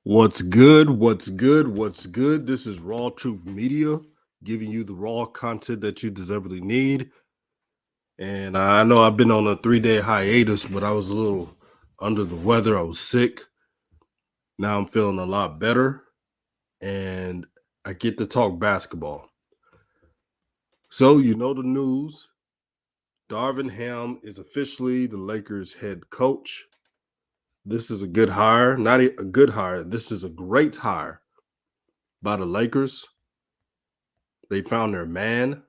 What's good? What's good? What's good? This is Raw Truth Media, giving you the raw content that you deservedly need. And I know I've been on a 3-day hiatus, but I was a little under the weather. I was sick. Now I'm feeling a lot better, and I get to talk basketball. So, you know the news. Darvin Ham is officially the Lakers head coach. This is a good hire. Not a good hire. This is a great hire by the Lakers. They found their man,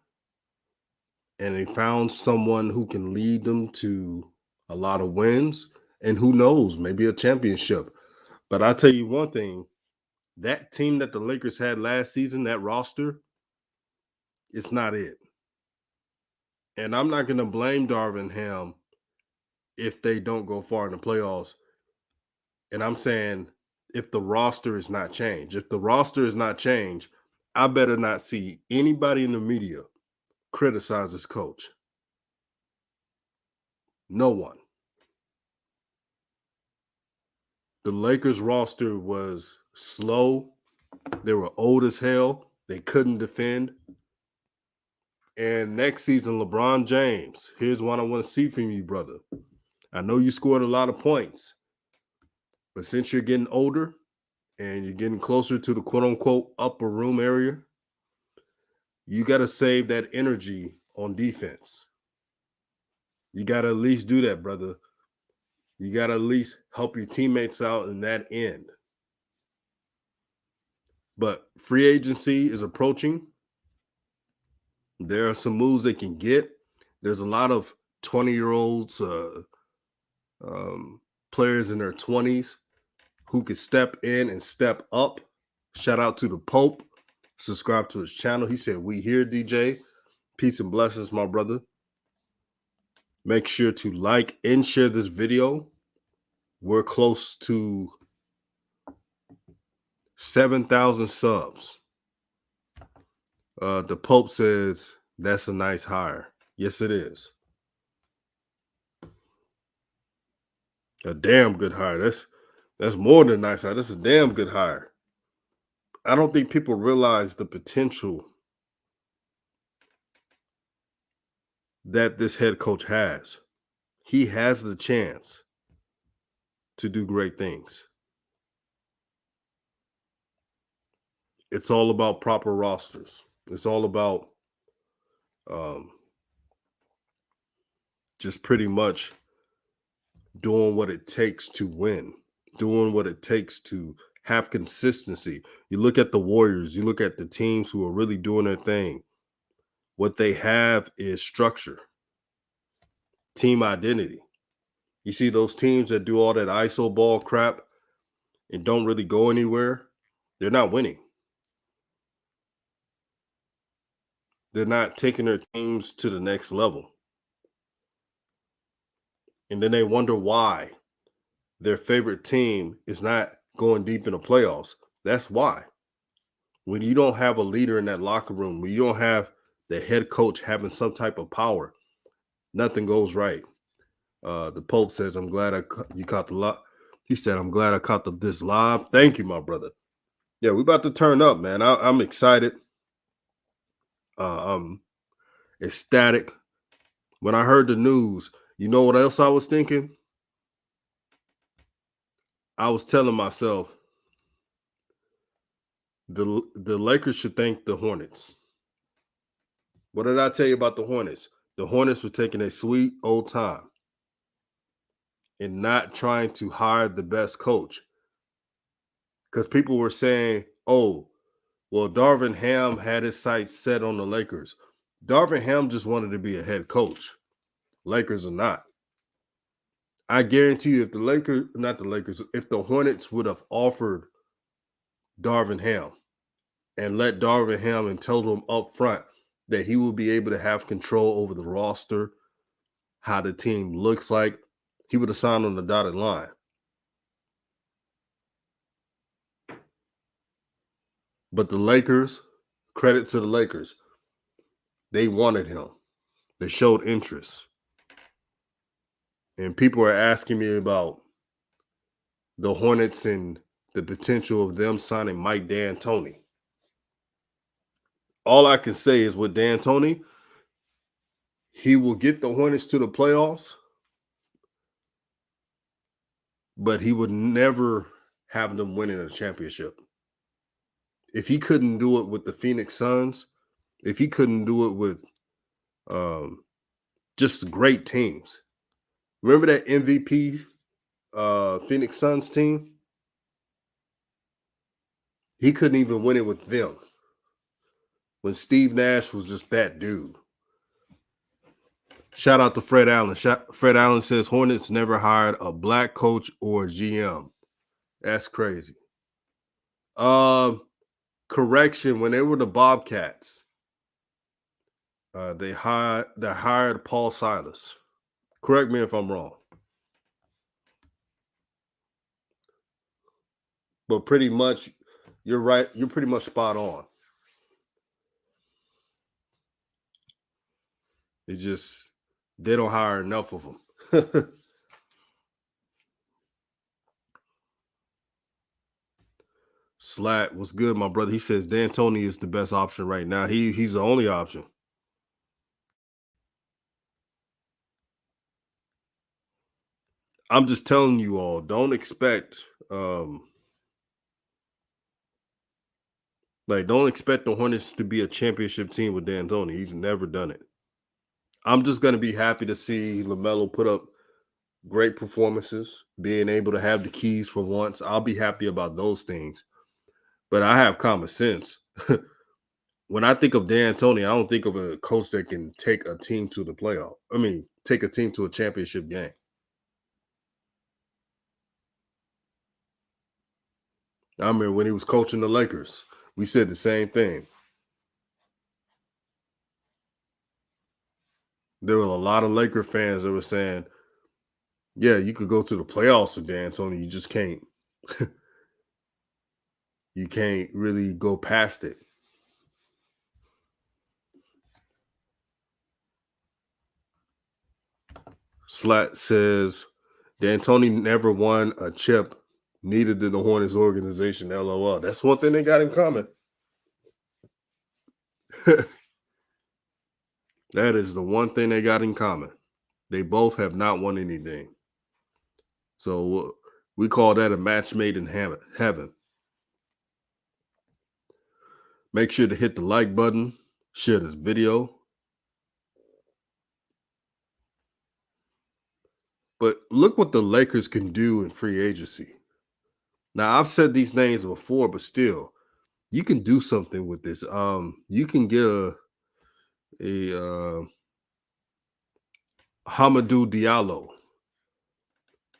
and they found someone who can lead them to a lot of wins, and who knows, maybe a championship. But I tell you one thing, that team that the Lakers had last season, that roster, it's not it. And I'm not going to blame Darvin Ham if they don't go far in the playoffs. And I'm saying if the roster is not changed. If the roster is not changed, I better not see anybody in the media criticize this coach. No one. The Lakers roster was slow. They were old as hell. They couldn't defend. And next season, LeBron James, here's what I want to see from you, brother. I know you scored a lot of points, but since you're getting older and you're getting closer to the quote unquote upper room area, you got to save that energy on defense. You got to at least do that, brother. You got to at least help your teammates out in that end. But free agency is approaching. There are some moves they can get. There's a lot of 20-year-olds, players in their 20s who could step in and step up. Shout out to the Pope. Subscribe to his channel. He said, "We here, DJ. Peace and blessings, my brother." Make sure to like and share this video. We're close to 7,000 subs. The Pope says that's a nice hire. Yes, it is. A damn good hire. That's more than a nice hire. That's a damn good hire. I don't think people realize the potential that this head coach has. He has the chance to do great things. It's all about proper rosters. It's all about um, just pretty much doing what it takes to win, doing what it takes to have consistency. You look at the Warriors, you look at the teams who are really doing their thing. What they have is structure, team identity. You see those teams that do all that ISO ball crap and don't really go anywhere, they're not winning. They're not taking their teams to the next level. And then they wonder why their favorite team is not going deep in the playoffs. That's why. When you don't have a leader in that locker room, when you don't have the head coach having some type of power, nothing goes right. The Pope says, "I'm glad you caught the lot." He said, "I'm glad I caught this live." Thank you, my brother. Yeah, we're about to turn up, man. I'm excited. I'm ecstatic. When I heard the news, you know what else I was thinking? I was telling myself the Lakers should thank the Hornets. What did I tell you about the Hornets? The Hornets were taking a sweet old time and not trying to hire the best coach. Because people were saying, "Oh, well, Darvin Ham had his sights set on the Lakers." Darvin Ham just wanted to be a head coach. Lakers are not. I guarantee you, if the Lakers, not the Lakers, if the Hornets would have offered Darvin Ham and let Darvin Ham and told him up front that he will be able to have control over the roster, how the team looks like, he would have signed on the dotted line. But the Lakers, credit to the Lakers, they wanted him. They showed interest. And people are asking me about the Hornets and the potential of them signing Mike D'Antoni. All I can say is with D'Antoni, he will get the Hornets to the playoffs, but he would never have them winning a championship. If he couldn't do it with the Phoenix Suns, if he couldn't do it with just great teams. Remember that MVP Phoenix Suns team? He couldn't even win it with them when Steve Nash was just that dude. Shout out to Fred Allen. Fred Allen says Hornets never hired a black coach or GM. That's crazy. Correction, when they were the Bobcats, they hired Paul Silas. Correct me if I'm wrong. But pretty much, you're right. You're pretty much spot on. It just they don't hire enough of them. Slat, what's good, my brother? He says D'Antoni is the best option right now. He's the only option. I'm just telling you all, don't expect don't expect the Hornets to be a championship team with D'Antoni. He's never done it. I'm just gonna be happy to see LaMelo put up great performances, being able to have the keys for once. I'll be happy about those things. But I have common sense. When I think of D'Antoni, I don't think of a coach that can take a team to the playoff. I mean, take a team to a championship game. I remember when he was coaching the Lakers, we said the same thing. There were a lot of Laker fans that were saying, yeah, you could go to the playoffs with D'Antoni. You just can't. You can't really go past it. Slat says D'Antoni never won a chip, neither did the Hornets organization. LOL. That's one thing they got in common. That is the one thing they got in common. They both have not won anything. So we call that a match made in heaven. Make sure to hit the like button, share this video. But look what the Lakers can do in free agency. Now, I've said these names before, but still, you can do something with this. You can get a Hamidou Diallo,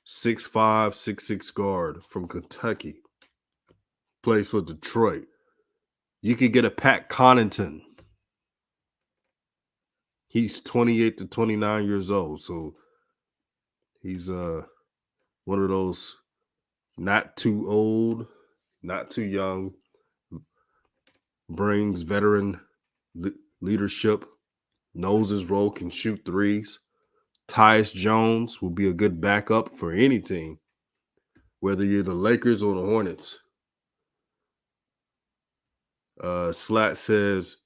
6'5", 6'6" guard from Kentucky, plays for Detroit. You could get a Pat Connaughton. He's 28 to 29 years old, so he's one of those not too old, not too young, brings veteran leadership, knows his role, can shoot threes. Tyus Jones will be a good backup for any team, whether you're the Lakers or the Hornets. Slat says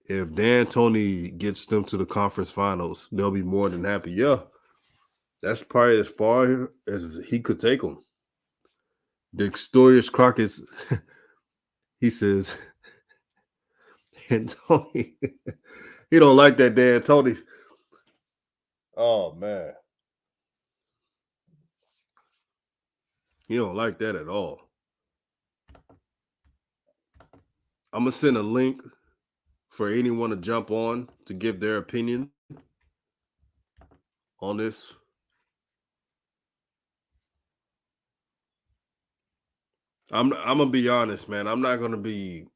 if D'Antoni gets them to the conference finals, they'll be more than happy. Yeah, that's probably as far as he could take them. Dexterius Crockett, he says, D'Antoni, he don't like that D'Antoni. Oh, man. He don't like that at all. I'm going to send a link for anyone to jump on to give their opinion on this. I'm gonna be honest, man. I'm not gonna be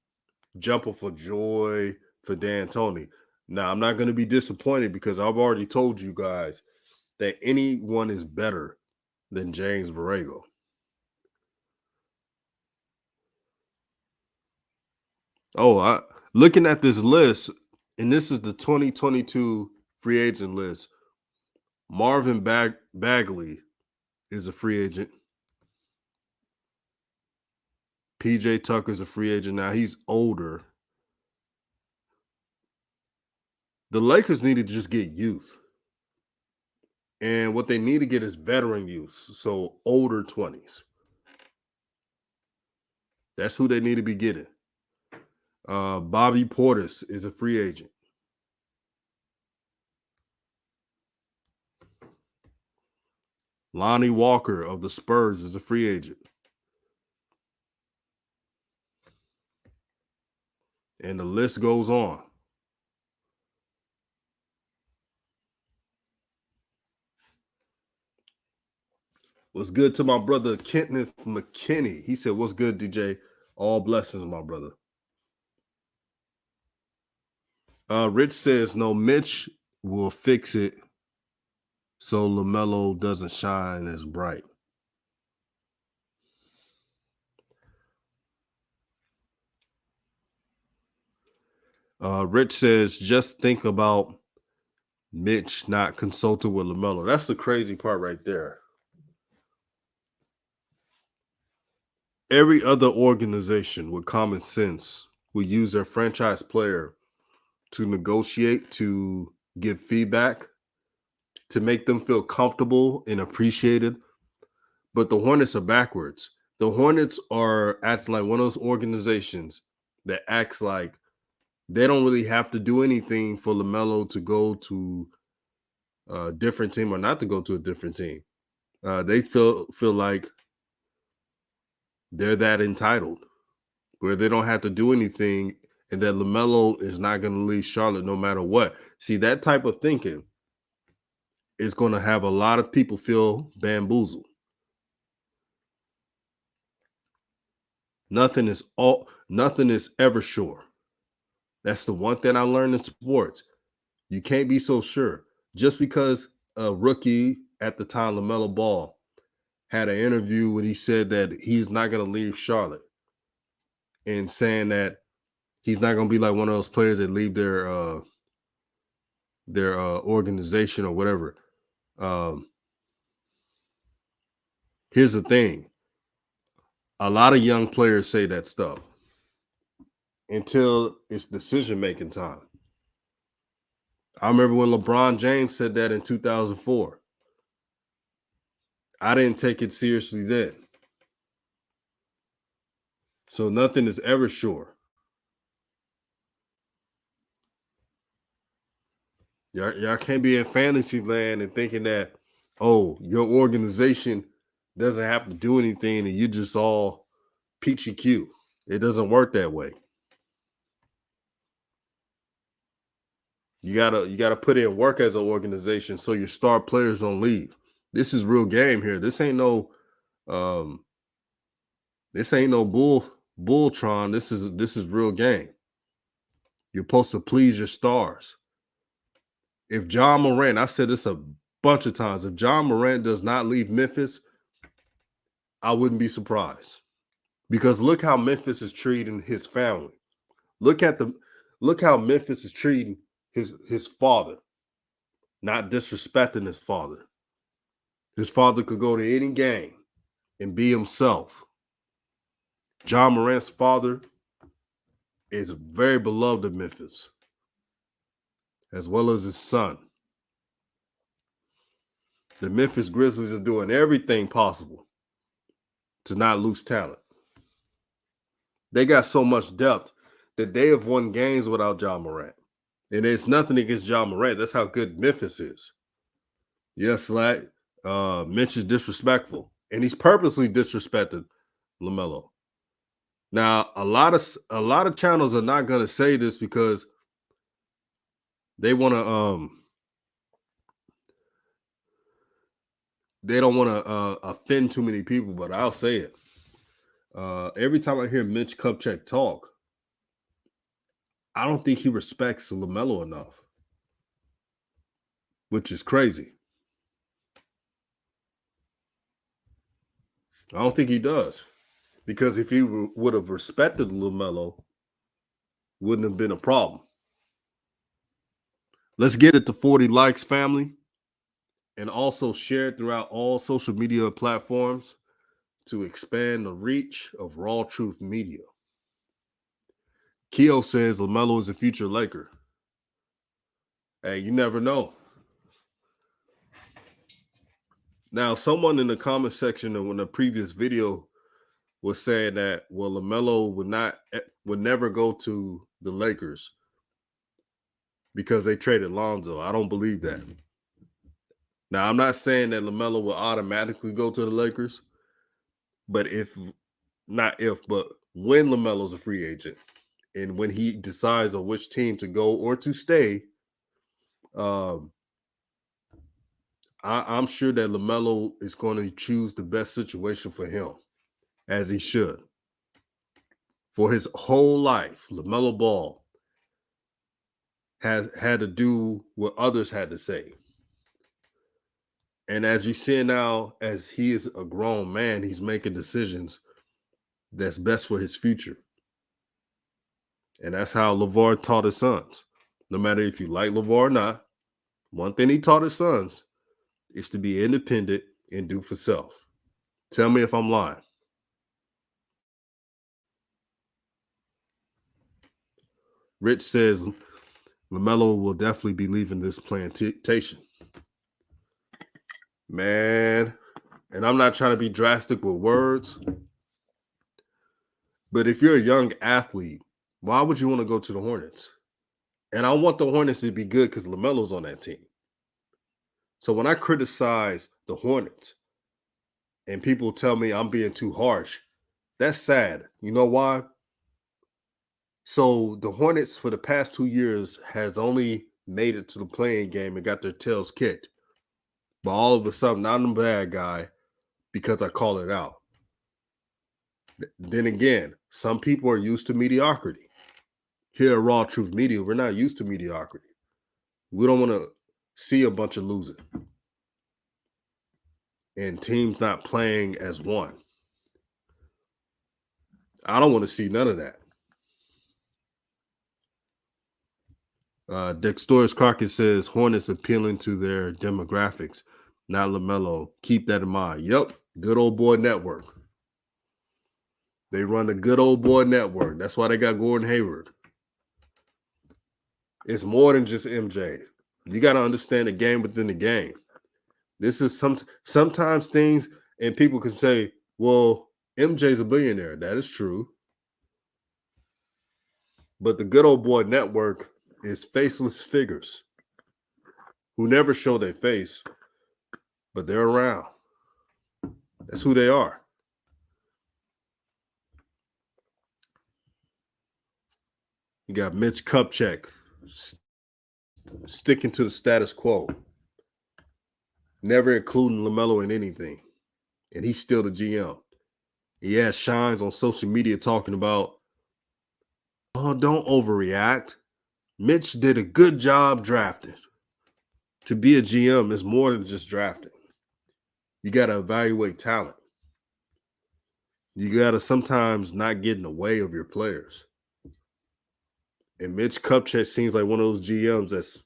jumping for joy for D'Antoni. Now, I'm not gonna be disappointed because I've already told you guys that anyone is better than James Borrego. Oh, looking at this list, and this is the 2022 free agent list. Marvin Bagley is a free agent. PJ Tucker's a free agent now. He's older. The Lakers need to just get youth. And what they need to get is veteran youth. So older 20s. That's who they need to be getting. Bobby Portis is a free agent. Lonnie Walker of the Spurs is a free agent. And the list goes on. What's good to my brother Kenneth McKinney? He said, "What's good, DJ? All blessings, my brother." Rich says, "No, Mitch will fix it so LaMelo doesn't shine as bright." Rich says, "Just think about Mitch not consulting with LaMelo." That's the crazy part right there. Every other organization with common sense would use their franchise player to negotiate, to give feedback, to make them feel comfortable and appreciated. But the Hornets are backwards. The Hornets are acting like one of those organizations that acts like they don't really have to do anything for LaMelo to go to a different team or not to go to a different team. They feel like they're that entitled where they don't have to do anything and that LaMelo is not going to leave Charlotte no matter what. See, that type of thinking is going to have a lot of people feel bamboozled. Nothing is ever sure. That's the one thing I learned in sports. You can't be so sure. Just because a rookie at the time, LaMelo Ball, had an interview when he said that he's not going to leave Charlotte and saying that he's not going to be like one of those players that leave their organization or whatever. Here's the thing. A lot of young players say that stuff until it's decision-making time. I remember when LeBron James said that in 2004. I didn't take it seriously then. So nothing is ever sure. Y'all can't be in fantasy land and thinking that, oh, your organization doesn't have to do anything and you just all peachy cute. It doesn't work that way. You gotta put in work as an organization so your star players don't leave. This is real game here. This ain't no bulltron. This is real game. You're supposed to please your stars. If John Morant, I said this a bunch of times, if John Morant does not leave Memphis, I wouldn't be surprised. Because look how Memphis is treating his family. Look how Memphis is treating his father, not disrespecting his father. His father could go to any game and be himself. John Morant's father is very beloved in Memphis, as well as his son. The Memphis Grizzlies are doing everything possible to not lose talent. They got so much depth that they have won games without John Morant. And it's nothing against John Morant. That's how good Memphis is. Yes, like Mitch is disrespectful. And he's purposely disrespected LaMelo. Now, a lot of channels are not going to say this because they want to they don't want to offend too many people, but I'll say it. Every time I hear Mitch Kupchak talk, I don't think he respects LaMelo enough, which is crazy. I don't think he does. Because if he would have respected LaMelo, wouldn't have been a problem. Let's get it to 40 likes, family. And also share it throughout all social media platforms. to expand the reach of RawTruth Media. Keo says LaMelo is a future Laker. Hey, you never know. Now, someone in the comment section in the previous video was saying that, well, LaMelo would never go to the Lakers because they traded Lonzo. I don't believe that. Now, I'm not saying that LaMelo will automatically go to the Lakers, but but when LaMelo's a free agent and when he decides on which team to go or to stay, I'm sure that LaMelo is going to choose the best situation for him, as he should. For his whole life, LaMelo Ball has had to do what others had to say. And as you see now, as he is a grown man, he's making decisions that's best for his future. And that's how LeVar taught his sons. No matter if you like LeVar or not, one thing he taught his sons is to be independent and do for self. Tell me if I'm lying. Rich says LaMelo will definitely be leaving this plantation. Man, and I'm not trying to be drastic with words, but if you're a young athlete, why would you want to go to the Hornets? And I want the Hornets to be good because LaMelo's on that team. So when I criticize the Hornets and people tell me I'm being too harsh, that's sad. You know why? So the Hornets for the past 2 years has only made it to the playing game and got their tails kicked. But all of a sudden, I'm the bad guy because I call it out. Then again, some people are used to mediocrity. Here at RawTruth Media, we're not used to mediocrity. We don't want to see a bunch of losing and teams not playing as one. I don't want to see none of that. Dexterous Crockett says Hornets appealing to their demographics, not LaMelo. Keep that in mind. Yep, good old boy network. They run the good old boy network. That's why they got Gordon Hayward. It's more than just MJ. You got to understand the game within the game. This is sometimes things, and people can say, well, MJ's a billionaire. That is true. But the good old boy network is faceless figures who never show their face, but they're around. That's who they are. You got Mitch Kupchak sticking to the status quo, never including LaMelo in anything, and he's still the GM. He has shines on social media talking about, oh, don't overreact. Mitch did a good job drafting. To be a GM is more than just drafting. You got to evaluate talent. You got to sometimes not get in the way of your players. And Mitch Kupchak seems like one of those GMs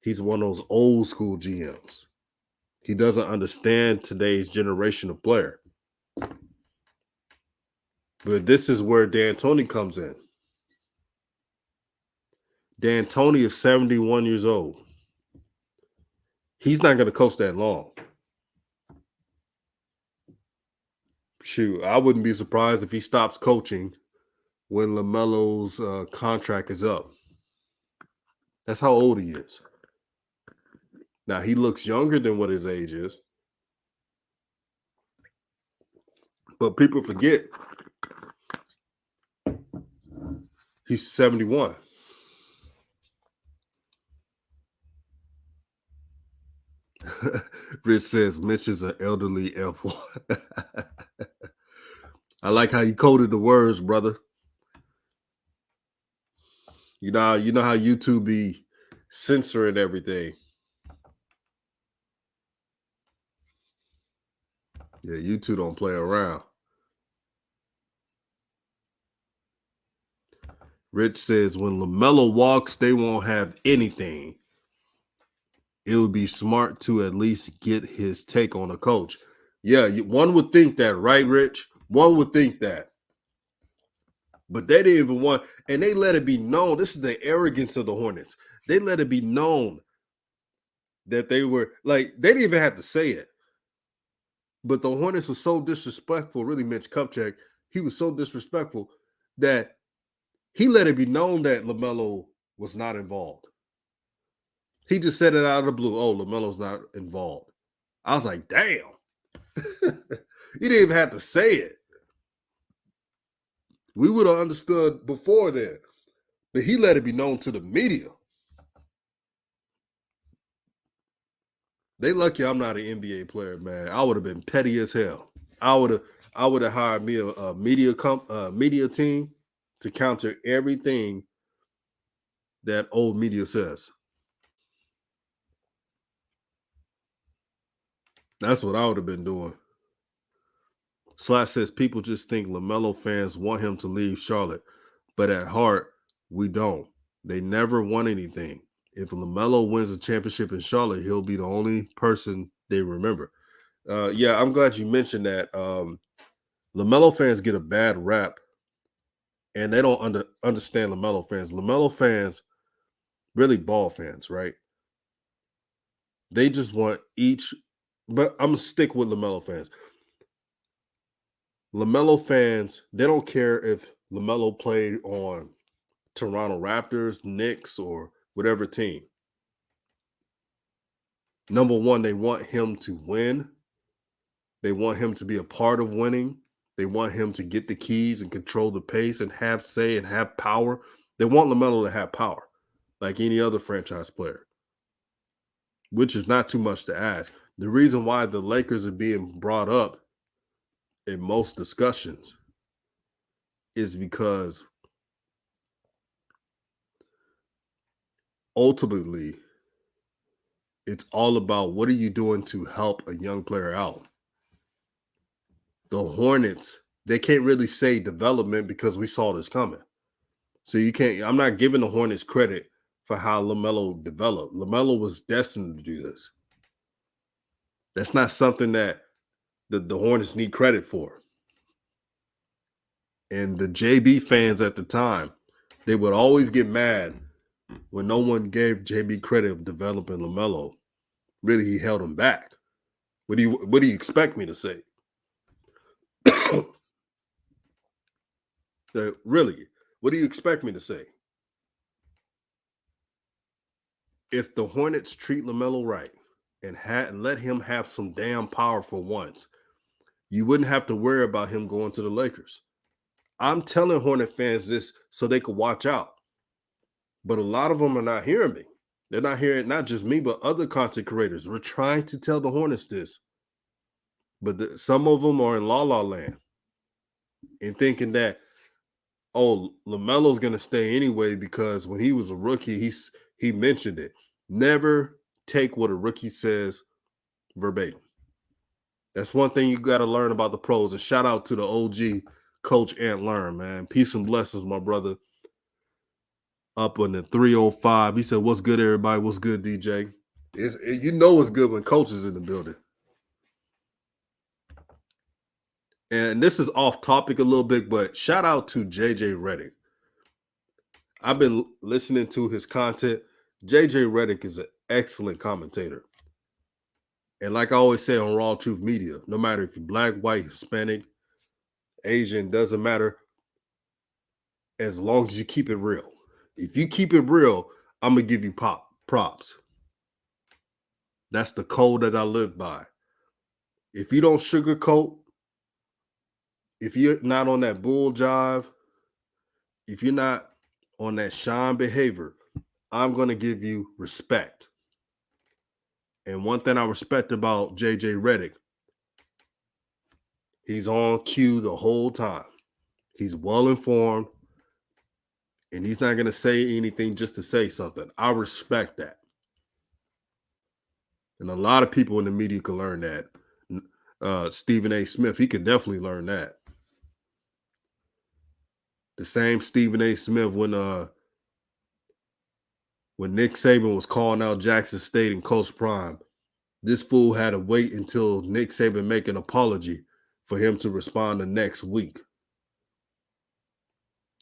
he's one of those old school GMs. He doesn't understand today's generation of player. But this is where D'Antoni comes in. D'Antoni is 71 years old. He's not going to coach that long. Shoot, I wouldn't be surprised if he stops coaching when LaMelo's contract is up. That's how old he is. Now, he looks younger than what his age is. But people forget he's 71. Rich says Mitch is an elderly F1. I like how you coded the words, brother. You know how YouTube be censoring everything. Yeah, YouTube don't play around. Rich says when LaMelo walks, they won't have anything. It would be smart to at least get his take on a coach. Yeah, one would think that, right, Rich? One would think that. But they didn't even want, and they let it be known. This is the arrogance of the Hornets. They let it be known that they were like, they didn't even have to say it. But the Hornets were so disrespectful, really, Mitch Kupchak, he was so disrespectful that he let it be known that LaMelo was not involved. He just said it out of the blue. Oh, LaMelo's not involved. I was like, damn. He didn't even have to say it. We would have understood before then. But he let it be known to the media. They lucky I'm not an NBA player, man. I would have been petty as hell. I would have hired me a media team to counter everything that old media says. That's what I would have been doing. Slash says people just think LaMelo fans want him to leave Charlotte, but at heart, we don't. They never won anything. If LaMelo wins a championship in Charlotte, he'll be the only person they remember. Yeah, I'm glad you mentioned that. LaMelo fans get a bad rap, and they don't understand LaMelo fans. LaMelo fans, really ball fans, right? They just want each, but I'm going to stick with LaMelo fans. LaMelo fans, they don't care if LaMelo played on Toronto Raptors, Knicks, or whatever team. Number one, they want him to win. They want him to be a part of winning. They want him to get the keys and control the pace and have say and have power. They want LaMelo to have power like any other franchise player, which is not too much to ask. The reason why the Lakers are being brought up in most discussions is because ultimately it's all about what are you doing to help a young player out. The Hornets, they can't really say development because we saw this coming. So you can't, I'm not giving the Hornets credit for how LaMelo developed. LaMelo was destined to do this. That's not something that the Hornets need credit for. And the JB fans at the time, they would always get mad when no one gave JB credit of developing LaMelo. Really, he held him back. What do you expect me to say? Really, what do you expect me to say? If the Hornets treat LaMelo right and let him have some damn power for once, you wouldn't have to worry about him going to the Lakers. I'm telling Hornet fans this so they could watch out. But a lot of them are not hearing me. They're not hearing not just me, but other content creators. We're trying to tell the Hornets this. But some of them are in la la land and thinking that, oh, LaMelo's going to stay anyway because when he was a rookie, he mentioned it. Never take what a rookie says verbatim. That's one thing you got to learn about the pros. And shout out to the OG Coach Ant Learn, man. Peace and blessings, my brother. Up on the 305. He said, what's good, everybody? What's good, DJ? You know it's good when Coach is in the building. And this is off topic a little bit, but shout out to JJ Redick. I've been listening to his content. JJ Redick is an excellent commentator. And like I always say on RawTruth Media, no matter if you're black, white, Hispanic, Asian, doesn't matter, as long as you keep it real. If you keep it real, I'm going to give you props. That's the code that I live by. If you don't sugarcoat, if you're not on that bull jive, if you're not on that shine behavior, I'm going to give you respect. And one thing I respect about JJ Redick, he's on cue the whole time. He's well informed, and he's not going to say anything just to say something. I respect that. And a lot of people in the media can learn that. Stephen A. Smith, he could definitely learn that. The same Stephen A. Smith when Nick Saban was calling out Jackson State and Coach Prime, This fool had to wait until Nick Saban make an apology for him to respond the next week.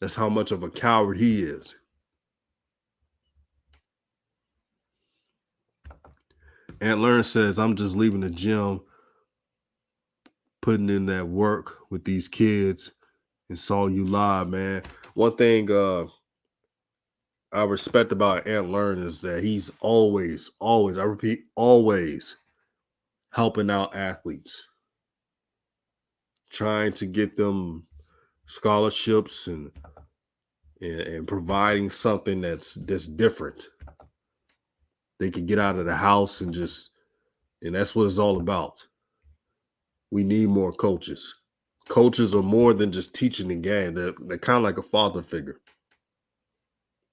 That's how much of a coward he is. Aunt Learn says, I'm just leaving the gym, putting in that work with these kids, and saw you live, man. One thing I respect about Aunt Learn is that he's always, I repeat, always helping out athletes, trying to get them scholarships and providing something that's different. They could get out of the house and that's what it's all about. We need more coaches. Coaches are more than just teaching the game. They're kind of like a father figure.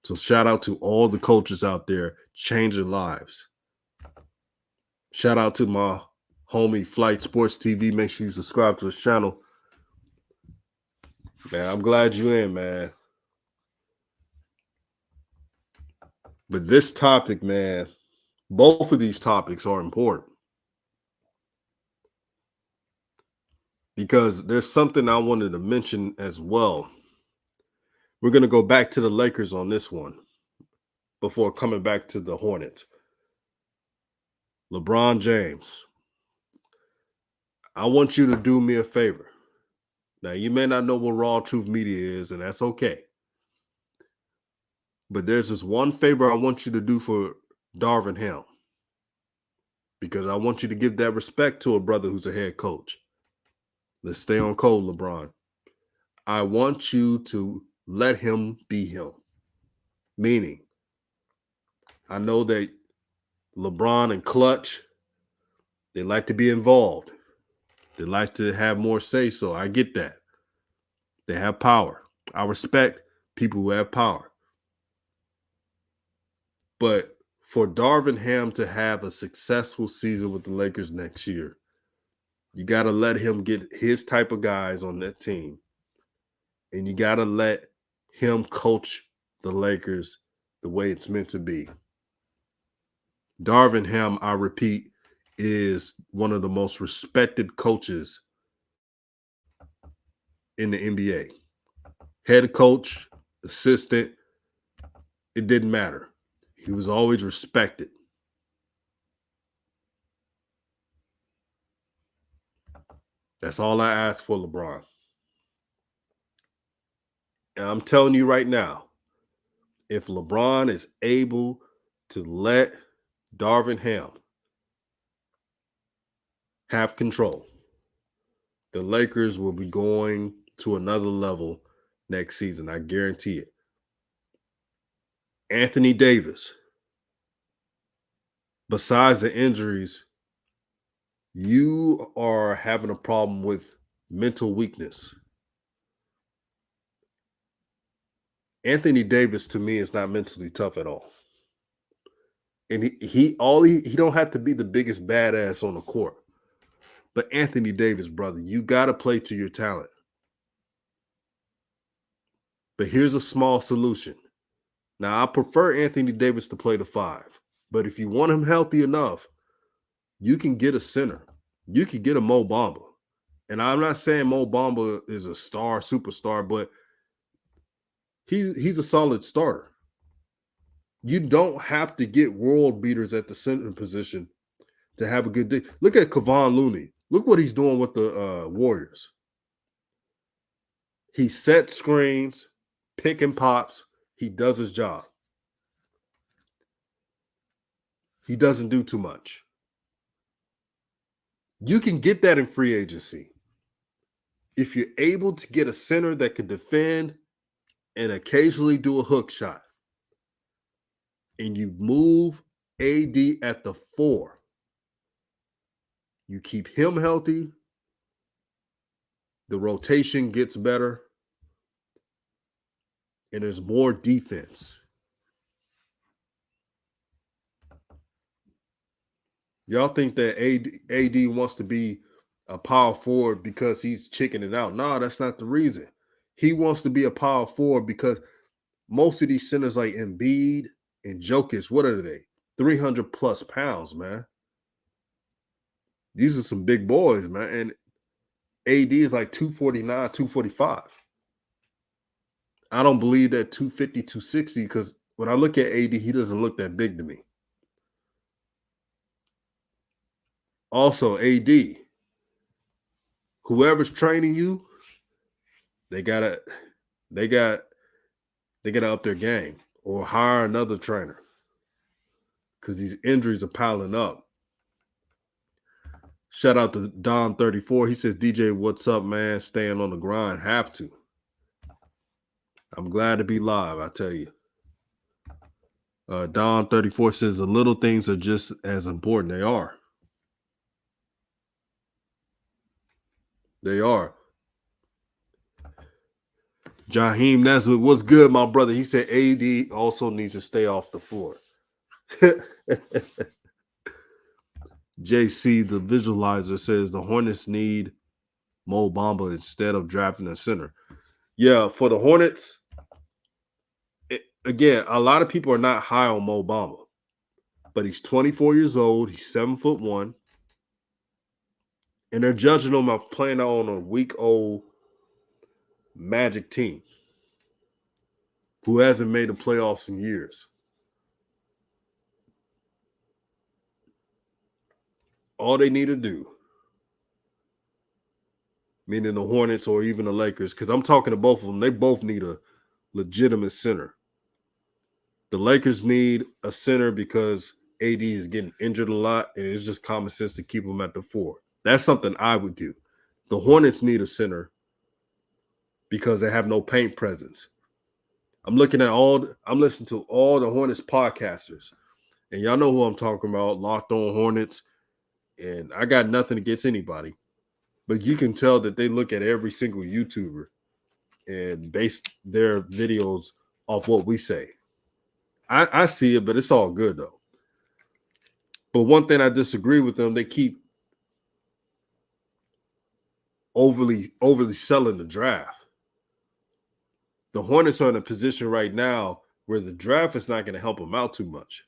So shout out to all the coaches out there changing lives. Shout out to my homie Flight Sports TV. Make sure you subscribe to the channel. Man, I'm glad you're in, man. But this topic, man, both of these topics are important. Because there's something I wanted to mention as well. We're going to go back to the Lakers on this one before coming back to the Hornets. LeBron James, I want you to do me a favor. Now, you may not know what RawTruth Media is, and that's okay. But there's this one favor I want you to do for Darvin Ham, because I want you to give that respect to a brother who's a head coach. Let's stay on code, LeBron. I want you to let him be him. Meaning, I know that LeBron and Clutch, they like to be involved. They like to have more say-so. I get that. They have power. I respect people who have power. But for Darvin Ham to have a successful season with the Lakers next year, you got to let him get his type of guys on that team. And you got to let him coach the Lakers the way it's meant to be. Darvin Ham, I repeat, is one of the most respected coaches in the NBA. Head coach, assistant, it didn't matter. He was always respected. That's all I ask for, LeBron. And I'm telling you right now, if LeBron is able to let Darvin Ham have control, the Lakers will be going to another level next season. I guarantee it. Anthony Davis, besides the injuries, you are having a problem with mental weakness. Anthony Davis, to me, is not mentally tough at all. And he don't have to be the biggest badass on the court. But Anthony Davis, brother, you got to play to your talent. But here's a small solution. Now, I prefer Anthony Davis to play the 5. But if you want him healthy enough, you can get a center. You can get a Mo Bamba. And I'm not saying Mo Bamba is a star, superstar, but he's a solid starter. You don't have to get world beaters at the center position to have a good day. Look at Kevon Looney. Look what he's doing with the Warriors. He sets screens, pick and pops. He does his job. He doesn't do too much. You can get that in free agency. If you're able to get a center that can defend and occasionally do a hook shot, and you move AD at the 4, you keep him healthy, the rotation gets better, and there's more defense. Y'all think that AD wants to be a power forward because he's chicking it out. No, that's not the reason. He wants to be a power forward because most of these centers like Embiid and Jokic, what are they? 300 plus pounds, man. These are some big boys, man. And AD is like 249, 245. I don't believe that 250, 260 because when I look at AD, he doesn't look that big to me. Also, AD, whoever's training you, they gotta they got they gotta up their game or hire another trainer because these injuries are piling up. Shout out to Dom34. He says, DJ, what's up, man? Staying on the grind. Have to. I'm glad to be live, I tell you. Dom34 says the little things are just as important. They are. They are. Jaheim Nesbitt, what's good, my brother? He said AD also needs to stay off the floor. JC, the visualizer, says the Hornets need Mo Bamba instead of drafting a center. Yeah, for the Hornets, again, a lot of people are not high on Mo Bamba, but he's 24 years old. He's 7'1", and they're judging him of playing on a week-old Magic team who hasn't made the playoffs in years. All they need to do, meaning the Hornets or even the Lakers, because I'm talking to both of them, they both need a legitimate center. The Lakers need a center because AD is getting injured a lot, and it's just common sense to keep him at the 4. That's something I would do. The Hornets need a center because they have no paint presence. I'm listening to all the Hornets podcasters, and y'all know who I'm talking about, Locked On Hornets, and I got nothing against anybody, but you can tell that they look at every single YouTuber and base their videos off what we say. I see it, but it's all good, though. But one thing I disagree with them, they keep overly selling the draft. The Hornets are in a position right now where the draft is not going to help them out too much.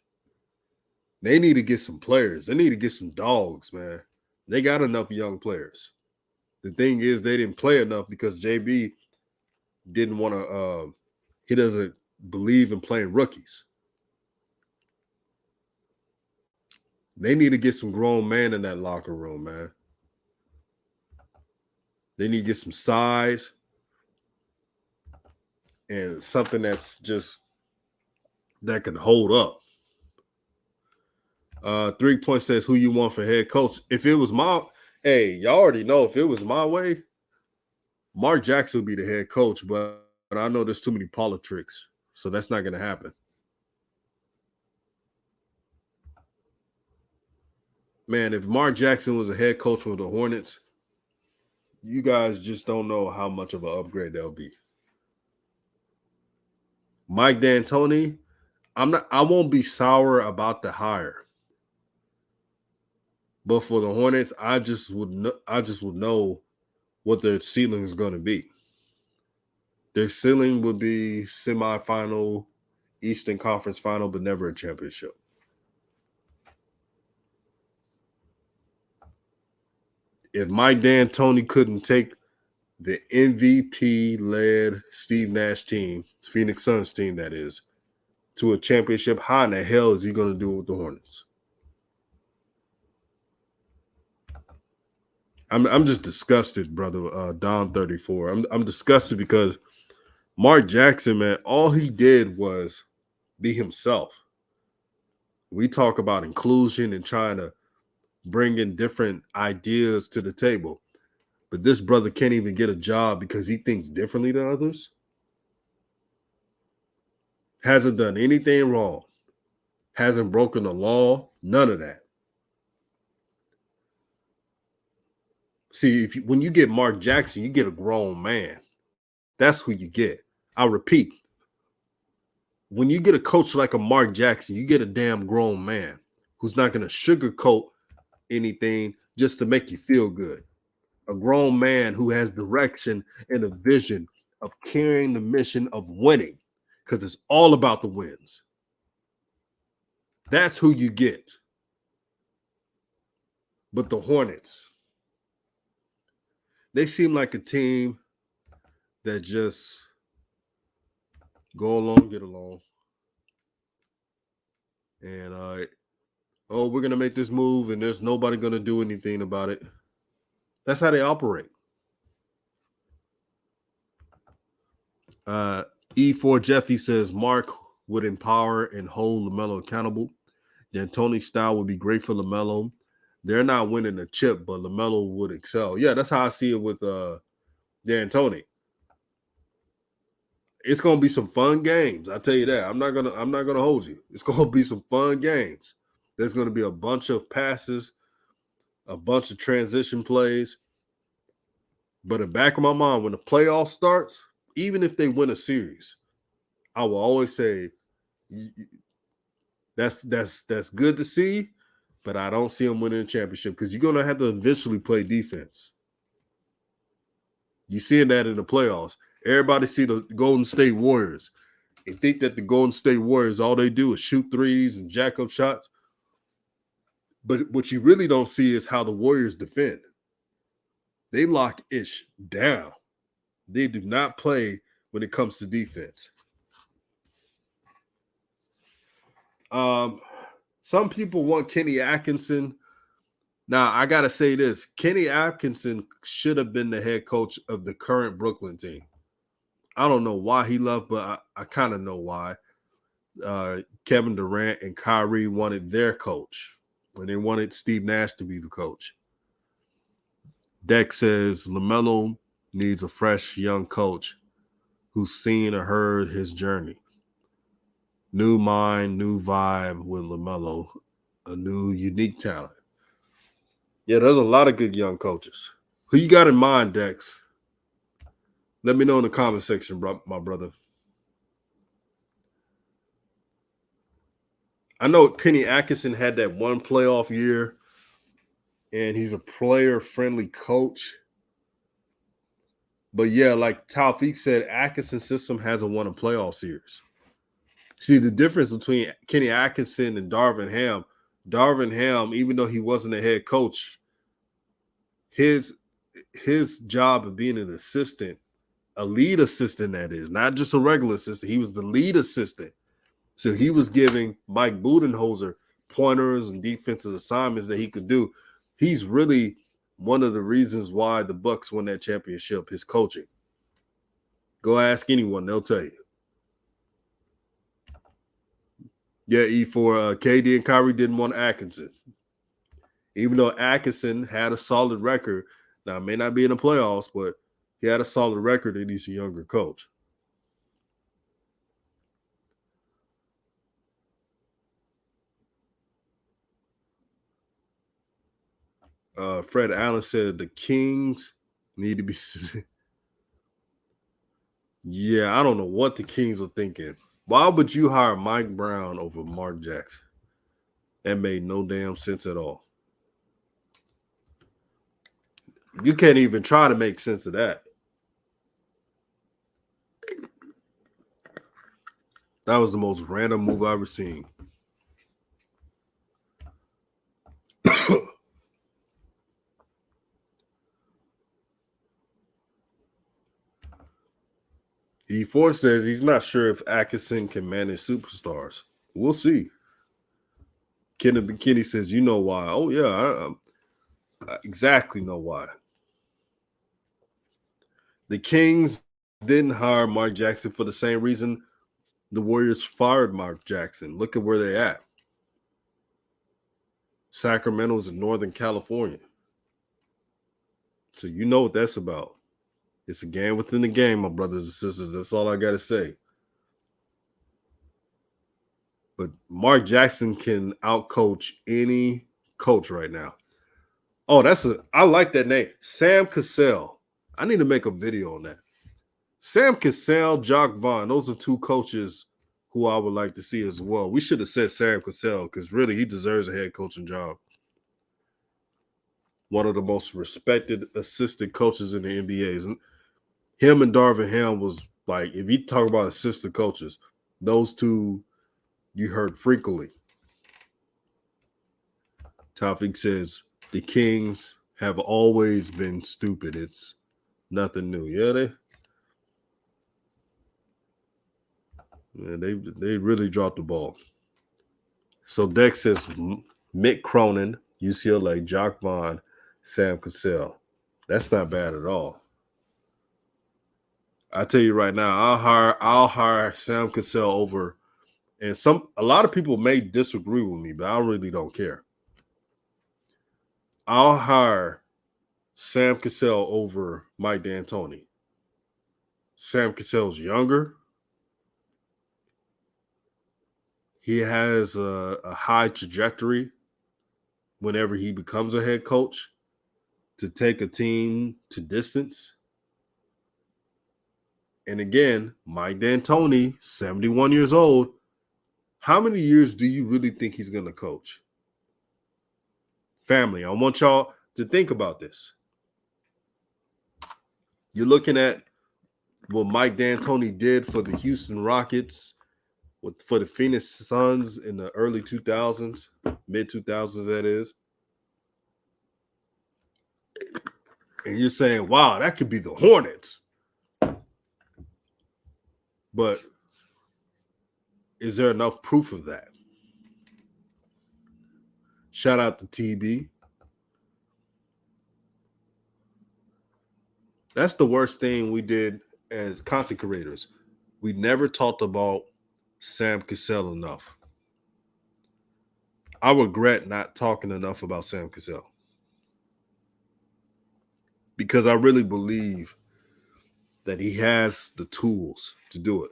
They need to get some players. They need to get some dogs, man. They got enough young players. The thing is, they didn't play enough because JB didn't want to he doesn't believe in playing rookies. They need to get some grown men in that locker room, man. They need to get some size and something that's just that can hold up. 3 Point says, who you want for head coach? If it was y'all already know if it was my way, Mark Jackson would be the head coach, but I know there's too many politics, so that's not going to happen. Man, if Mark Jackson was a head coach for the Hornets, you guys just don't know how much of an upgrade that'll be. Mike D'Antoni, I won't be sour about the hire. But for the Hornets, I just would know what their ceiling is going to be. Their ceiling would be semifinal, Eastern Conference final, but never a championship. If Mike D'Antoni couldn't take the MVP-led Steve Nash team, Phoenix Suns team that is, to a championship, how in the hell is he going to do it with the Hornets? I'm just disgusted, brother. Don 34. I'm disgusted because Mark Jackson, man, all he did was be himself. We talk about inclusion and trying to bring in different ideas to the table, but this brother can't even get a job because he thinks differently than others. Hasn't done anything wrong. Hasn't broken the law. None of that. See, when you get Mark Jackson, you get a grown man. That's who you get. I repeat, when you get a coach like a Mark Jackson, you get a damn grown man who's not going to sugarcoat anything just to make you feel good. A grown man who has direction and a vision of carrying the mission of winning, because it's all about the wins. That's who you get. But the Hornets, they seem like a team that just go along, get along. And we're gonna make this move and there's nobody gonna do anything about it. That's how they operate. E4 Jeffy says Mark would empower and hold LaMelo accountable. D'Antoni's style would be great for LaMelo. They're not winning a chip, but LaMelo would excel. Yeah, that's how I see it with D'Antoni. It's gonna be some fun games. I tell you that. I'm not gonna hold you. It's gonna be some fun games. There's gonna be a bunch of passes, a bunch of transition plays. But in the back of my mind, when the playoff starts, even if they win a series, I will always say that's good to see, but I don't see them winning a championship because you're gonna have to eventually play defense. You seeing that in the playoffs. Everybody see the Golden State Warriors and think that the Golden State Warriors, all they do is shoot threes and jack up shots. But what you really don't see is how the Warriors defend. They lock Ish down. They do not play when it comes to defense. Some people want Kenny Atkinson. Now, I got to say this. Kenny Atkinson should have been the head coach of the current Brooklyn team. I don't know why he left, but I kind of know why. Kevin Durant and Kyrie wanted their coach when they wanted Steve Nash to be the coach. Deck says LaMelo needs a fresh young coach who's seen or heard his journey. New mind, new vibe with LaMelo, a new unique talent. Yeah, there's a lot of good young coaches. Who you got in mind, Dex? Let me know in the comment section, my brother. I know Kenny Atkinson had that one playoff year, and he's a player-friendly coach. But yeah, like Taufik said, Atkinson's system hasn't won a playoff series. See, the difference between Kenny Atkinson and Darvin Ham, even though he wasn't a head coach, his job of being an assistant, a lead assistant, that is, not just a regular assistant. He was the lead assistant. So he was giving Mike Budenholzer pointers and defensive assignments that he could do. He's really one of the reasons why the Bucks won that championship, his coaching. Go ask anyone, they'll tell you. Yeah, E4, KD and Kyrie didn't want Atkinson. Even though Atkinson had a solid record. Now, it may not be in the playoffs, but he had a solid record and he's a younger coach. Fred Allen said the Kings need to be. Yeah, I don't know what the Kings are thinking. Why would you hire Mike Brown over Mark Jackson? That made no damn sense at all. You can't even try to make sense of that. That was the most random move I've ever seen. E4 says he's not sure if Atkinson can manage superstars. We'll see. Kenny says, you know why. Oh, yeah, I exactly know why. The Kings didn't hire Mark Jackson for the same reason the Warriors fired Mark Jackson. Look at where they're at. Sacramento is in Northern California. So you know what that's about. It's a game within the game, my brothers and sisters. That's all I got to say. But Mark Jackson can outcoach any coach right now. Oh, I like that name. Sam Cassell. I need to make a video on that. Sam Cassell, Jock Vaughn. Those are two coaches who I would like to see as well. We should have said Sam Cassell because really he deserves a head coaching job. One of the most respected assistant coaches in the NBA. Him and Darvin Ham was like, if you talk about assistant coaches, those two you heard frequently. Topic says, the Kings have always been stupid. It's nothing new. Yeah, they really dropped the ball. So Dex says Mick Cronin, UCLA, Jock Vaughn, Sam Cassell. That's not bad at all. I tell you right now, I'll hire Sam Cassell over, and a lot of people may disagree with me, but I really don't care. I'll hire Sam Cassell over Mike D'Antoni. Sam Cassell's younger. He has a high trajectory whenever he becomes a head coach to take a team to distance. And again, Mike D'Antoni, 71 years old. How many years do you really think he's going to coach? Family, I want y'all to think about this. You're looking at what Mike D'Antoni did for the Houston Rockets, for the Phoenix Suns in the early 2000s, mid 2000s, that is. And you're saying, wow, that could be the Hornets. But is there enough proof of that? Shout out to TB. That's the worst thing we did as content creators. We never talked about Sam Cassell enough. I regret not talking enough about Sam Cassell because I really believe that he has the tools to do it.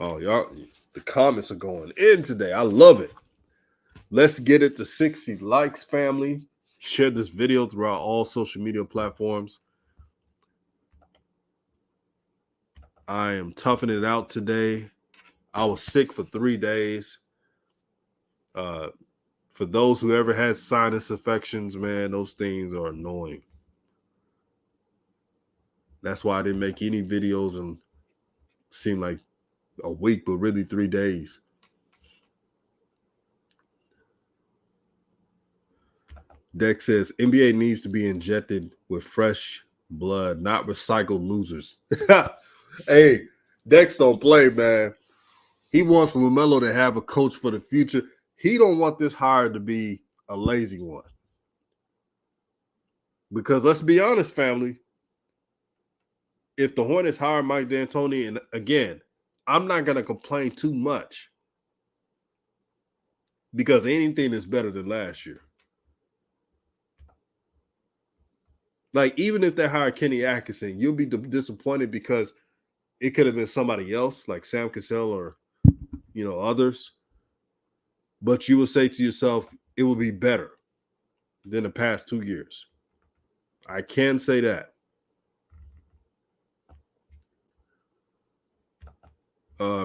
Oh, y'all, the comments are going in today. I love it. Let's get it to 60 likes, family. Share this video throughout all social media platforms. I am toughing it out today. I was sick for 3 days. For those who ever had sinus infections, man, those things are annoying. That's why I didn't make any videos and seemed like a week, but really 3 days. Dex says NBA needs to be injected with fresh blood, not recycled losers. Hey, Dex don't play, man. He wants LaMelo to have a coach for the future. He don't want this hire to be a lazy one. Because let's be honest, family, if the Hornets hire Mike D'Antoni, and again, I'm not going to complain too much because anything is better than last year. Like, even if they hire Kenny Atkinson, you'll be disappointed because it could have been somebody else, like Sam Cassell or, others. But you will say to yourself, it will be better than the past 2 years. I can say that.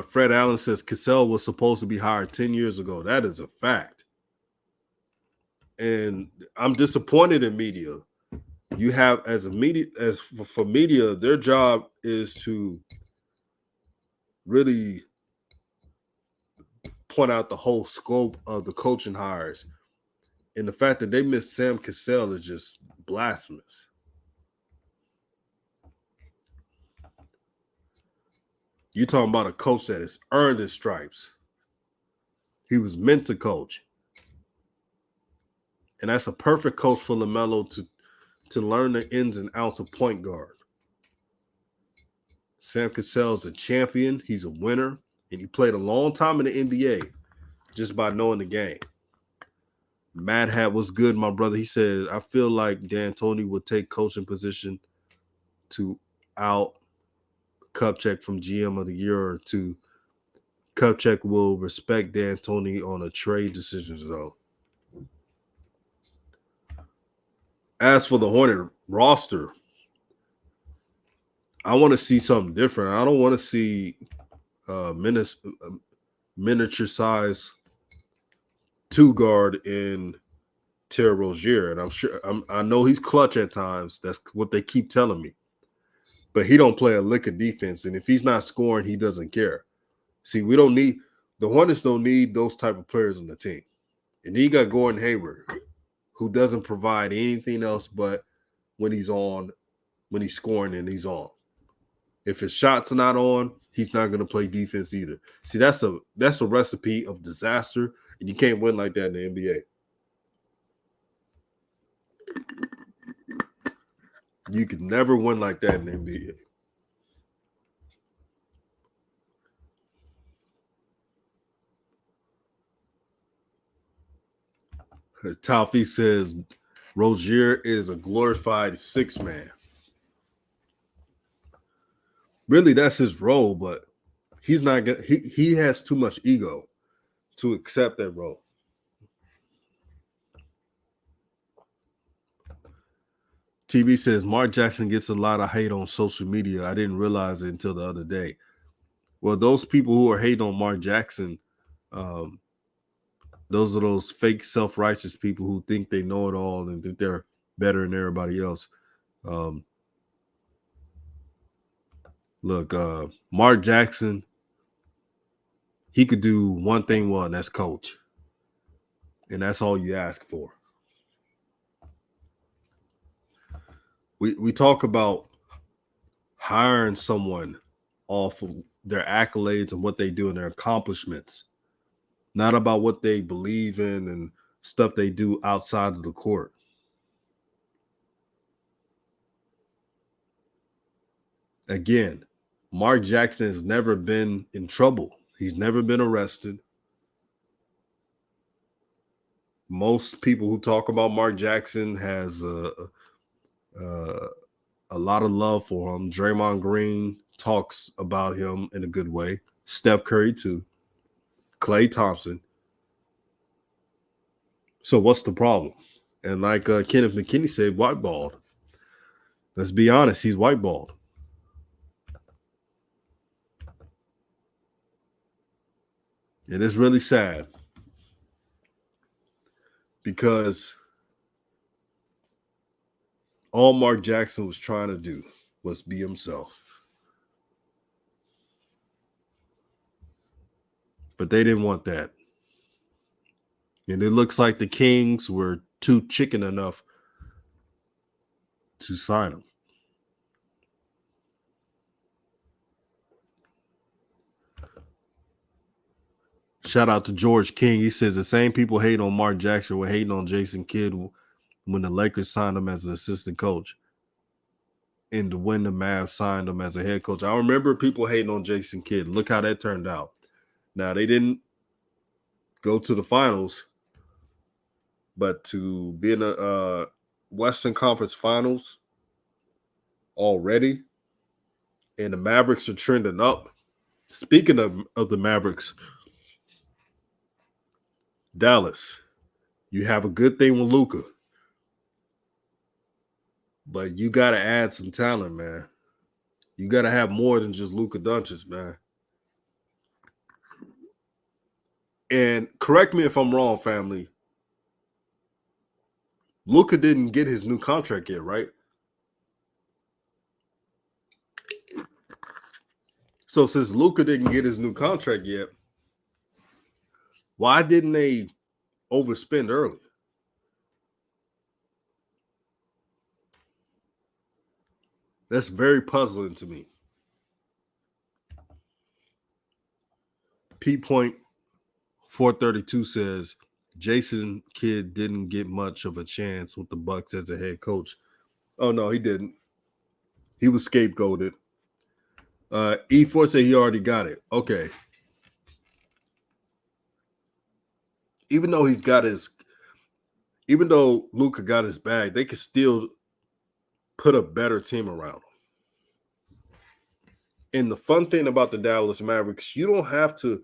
Fred Allen says Cassell was supposed to be hired 10 years ago. That is a fact. And I'm disappointed in media. You have for media, their job is to really point out the whole scope of the coaching hires. And the fact that they missed Sam Cassell is just blasphemous. You're talking about a coach that has earned his stripes. He was meant to coach. And that's a perfect coach for LaMelo to learn the ins and outs of point guard. Sam Cassell is a champion. He's a winner. And he played a long time in the NBA just by knowing the game. Mad Hat was good, my brother. He said, I feel like D'Antoni would take coaching position to out Kupchak from GM of the year or two. Kupchak will respect D'Antoni on a trade decisions, though. As for the Hornet roster, I want to see something different. I don't want to see miniature size two guard in Terry Rozier, and I'm sure I know he's clutch at times. That's what they keep telling me. But he don't play a lick of defense, and if he's not scoring, he doesn't care. See, we don't need the Hornets don't need those type of players on the team. And then you got Gordon Hayward, who doesn't provide anything else but when he's scoring and he's on. If his shots are not on, he's not going to play defense either. See, that's a recipe of disaster, and you can't win like that in the NBA. You can never win like that in the NBA. Talfi says Rozier is a glorified six man. Really, that's his role, but he's not gonna. He has too much ego to accept that role. TV says Mark Jackson gets a lot of hate on social media. I didn't realize it until the other day. Well, those people who are hating on Mark Jackson, those are those fake self-righteous people who think they know it all and think they're better than everybody else. Look, Mark Jackson, he could do one thing well, and that's coach. And that's all you ask for. We talk about hiring someone off of their accolades and what they do and their accomplishments, not about what they believe in and stuff they do outside of the court. Again, Mark Jackson has never been in trouble. He's never been arrested. Most people who talk about Mark Jackson has a lot of love for him. Draymond Green talks about him in a good way. Steph Curry too. Klay Thompson. So what's the problem? And like Kenneth McKinney said, whiteballed. Let's be honest, he's whiteballed. And it's really sad because all Mark Jackson was trying to do was be himself. But they didn't want that. And it looks like the Kings were too chicken enough to sign him. Shout out to George King. He says the same people hate on Mark Jackson were hating on Jason Kidd when the Lakers signed him as an assistant coach. And when the Mavs signed him as a head coach. I remember people hating on Jason Kidd. Look how that turned out. Now, they didn't go to the finals, but to be in a Western Conference Finals already, and the Mavericks are trending up. Speaking of the Mavericks, Dallas, you have a good thing with Luka, but you got to add some talent, man. You got to have more than just Luka Doncic, man. And correct me if I'm wrong, family. Luka didn't get his new contract yet, right? So since Luka didn't get his new contract yet, why didn't they overspend early? That's very puzzling to me. P Point 432 says Jason Kidd didn't get much of a chance with the Bucks as a head coach. Oh no, he didn't. He was scapegoated. E4 said he already got it. Okay. Even though Luka got his bag, they could still put a better team around him. And the fun thing about the Dallas Mavericks, you don't have to.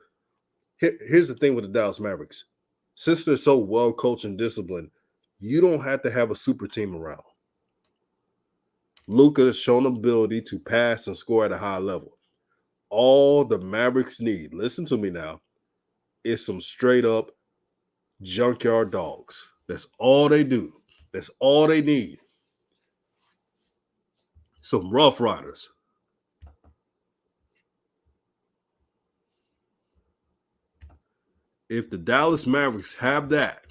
Here's the thing with the Dallas Mavericks. Since they're so well coached and disciplined, you don't have to have a super team around. Luka has shown ability to pass and score at a high level. All the Mavericks need, listen to me now, is some straight up junkyard dogs. That's all they do. That's all they need. Some Rough Riders. if the Dallas Mavericks have that,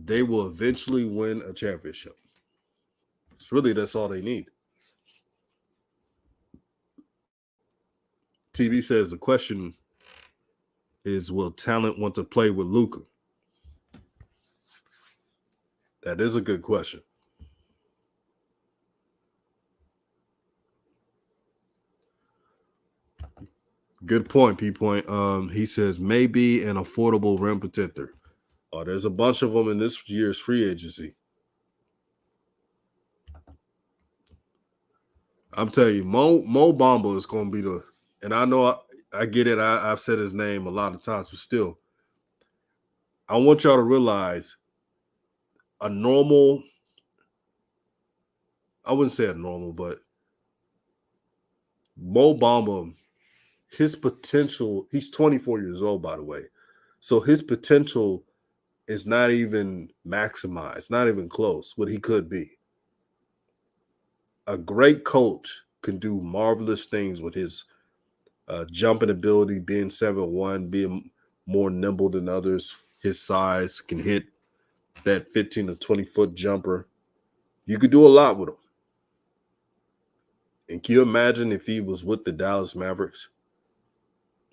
they will eventually win a championship. It's really that's all they need. TV says the question is, will talent want to play with Luka? That is a good question. Good point, P point. He says maybe an affordable rim protector. Oh, there's a bunch of them in this year's free agency. I'm telling you, Mo Bamba is going to be the, and I know I get it. I've said his name a lot of times, but still, I want y'all to realize a normal, I wouldn't say a normal, but Mo Bamba, his potential, he's 24 years old, by the way. So his potential is not even maximized, not even close, what he could be. A great coach can do marvelous things with his jumping ability, being 7'1", being more nimble than others. His size can hit that 15 to 20-foot jumper. You could do a lot with him. And can you imagine if he was with the Dallas Mavericks?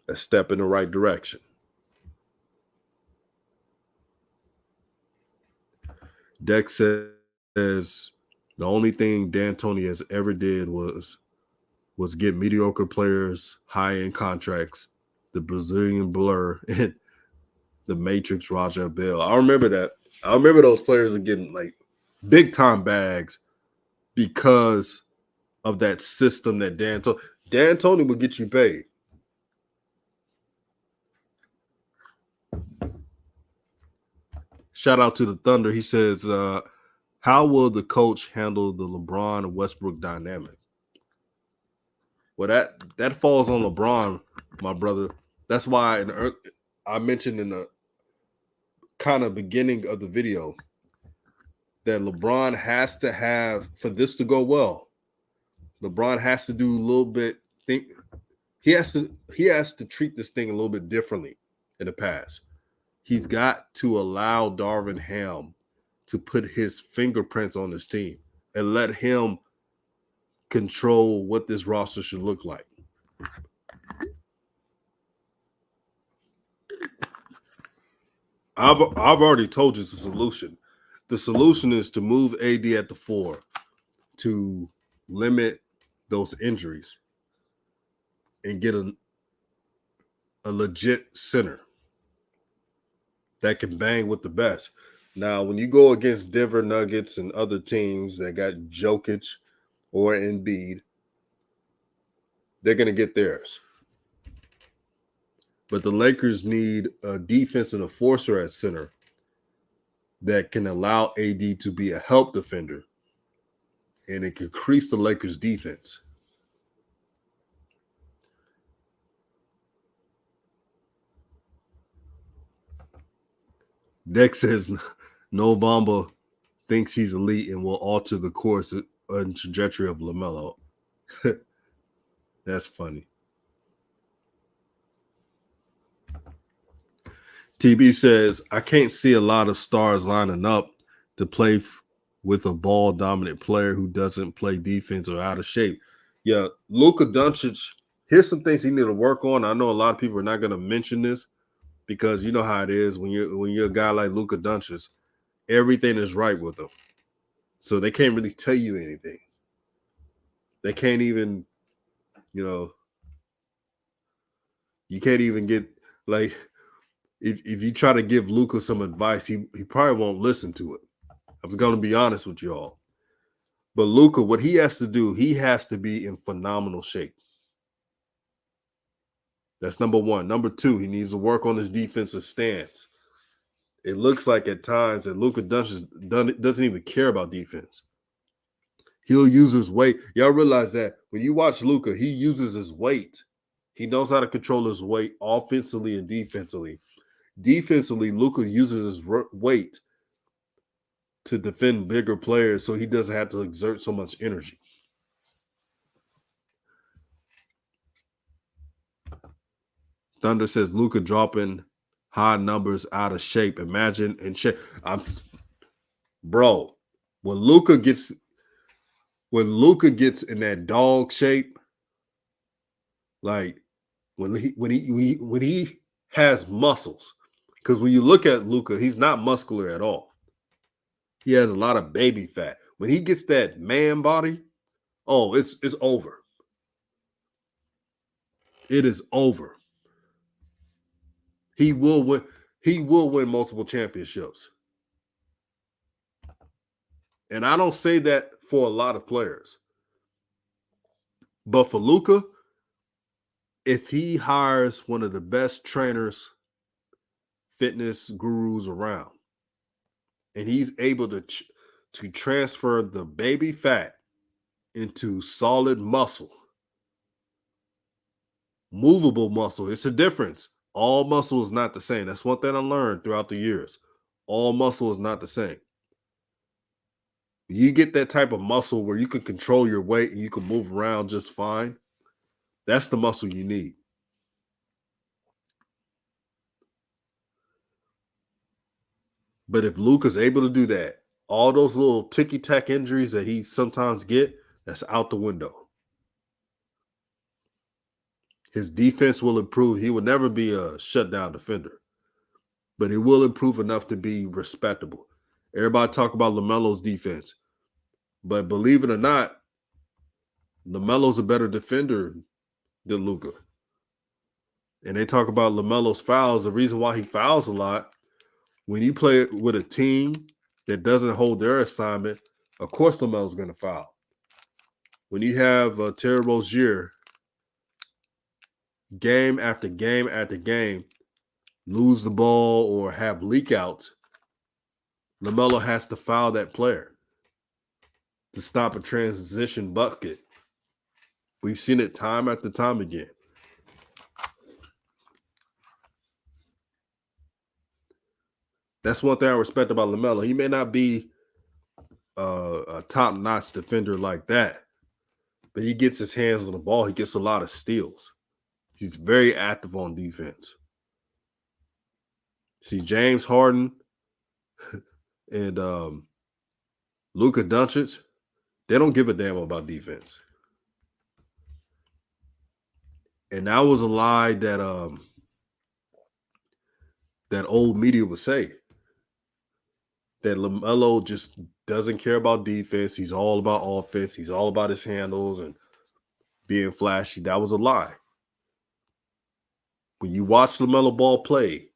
A step in the right direction. Dex says the only thing D'Antoni has ever did was get mediocre players high-end contracts, the Brazilian Blur, and the Matrix Raja Bell. I remember that. I remember those players are getting like big-time bags because of that system that D'Antoni will get you paid. Shout out to the Thunder. He says, how will the coach handle the LeBron Westbrook dynamic? Well, that falls on LeBron, my brother. That's why I mentioned in the kind of beginning of the video that LeBron has to have, for this to go well, LeBron has to do a little bit. He has to treat this thing a little bit differently in the past. He's got to allow Darvin Ham to put his fingerprints on his team and let him control what this roster should look like. I've already told you the solution. The solution is to move AD at the 4 to limit those injuries and get a legit center that can bang with the best. Now, when you go against Denver Nuggets and other teams that got Jokic or Embiid, they're going to get theirs. But the Lakers need a defensive enforcer at center that can allow AD to be a help defender, and it can increase the Lakers' defense. Dex says no Bamba thinks he's elite and will alter the course and trajectory of LaMelo. That's funny. TB says, I can't see a lot of stars lining up to play with a ball-dominant player who doesn't play defense or out of shape. Yeah, Luka Doncic, here's some things he need to work on. I know a lot of people are not going to mention this because you know how it is when you're a guy like Luka Doncic, everything is right with him. So they can't really tell you anything. They can't even, you can't even get like if you try to give Luka some advice, he probably won't listen to it. I was going to be honest with you all. But Luka, what he has to do, he has to be in phenomenal shape. That's number one. Number two, he needs to work on his defensive stance. It looks like at times that Luka doesn't even care about defense. He'll use his weight. Y'all realize that when you watch Luka, he uses his weight. He knows how to control his weight offensively and defensively. Defensively, Luka uses his weight to defend bigger players so he doesn't have to exert so much energy. Thunder says Luka dropping high numbers out of shape. Imagine in shape. Bro, when Luka gets in that dog shape, like when he has muscles, because when you look at Luka, he's not muscular at all. He has a lot of baby fat. When he gets that man body, oh, it's over. It is over. He will win. He will win multiple championships. And I don't say that for a lot of players. But for Luka, if he hires one of the best trainers, fitness gurus around, and he's able to transfer the baby fat into solid muscle, movable muscle, it's a difference. All muscle is not the same. That's one thing I learned throughout the years. All muscle is not the same. You get that type of muscle where you can control your weight and you can move around just fine. That's the muscle you need. But if Luka's able to do that, all those little ticky-tack injuries that he sometimes get, that's out the window. His defense will improve. He will never be a shutdown defender, but he will improve enough to be respectable. Everybody talk about LaMelo's defense, but believe it or not, LaMelo's a better defender than Luka. And they talk about LaMelo's fouls. The reason why he fouls a lot, when you play with a team that doesn't hold their assignment, of course LaMelo's going to foul. When you have Terry Rozier, game after game after game, lose the ball or have leakouts, LaMelo has to foul that player to stop a transition bucket. We've seen it time after time again. That's one thing I respect about LaMelo. He may not be a top-notch defender like that, but he gets his hands on the ball. He gets a lot of steals. He's very active on defense. See, James Harden and Luka Doncic, they don't give a damn about defense. And that was a lie that that old media would say. That LaMelo just doesn't care about defense. He's all about offense. He's all about his handles and being flashy. That was a lie. When you watch LaMelo Ball play,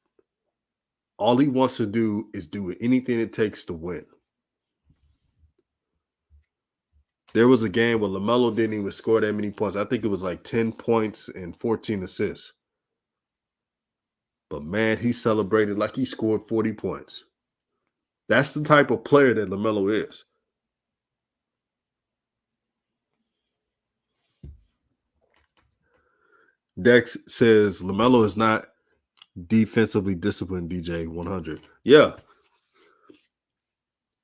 all he wants to do is do anything it takes to win. There was a game where LaMelo didn't even score that many points. I think it was like 10 points and 14 assists. But man, he celebrated like he scored 40 points. That's the type of player that LaMelo is. Dex says LaMelo is not defensively disciplined, DJ 100. Yeah.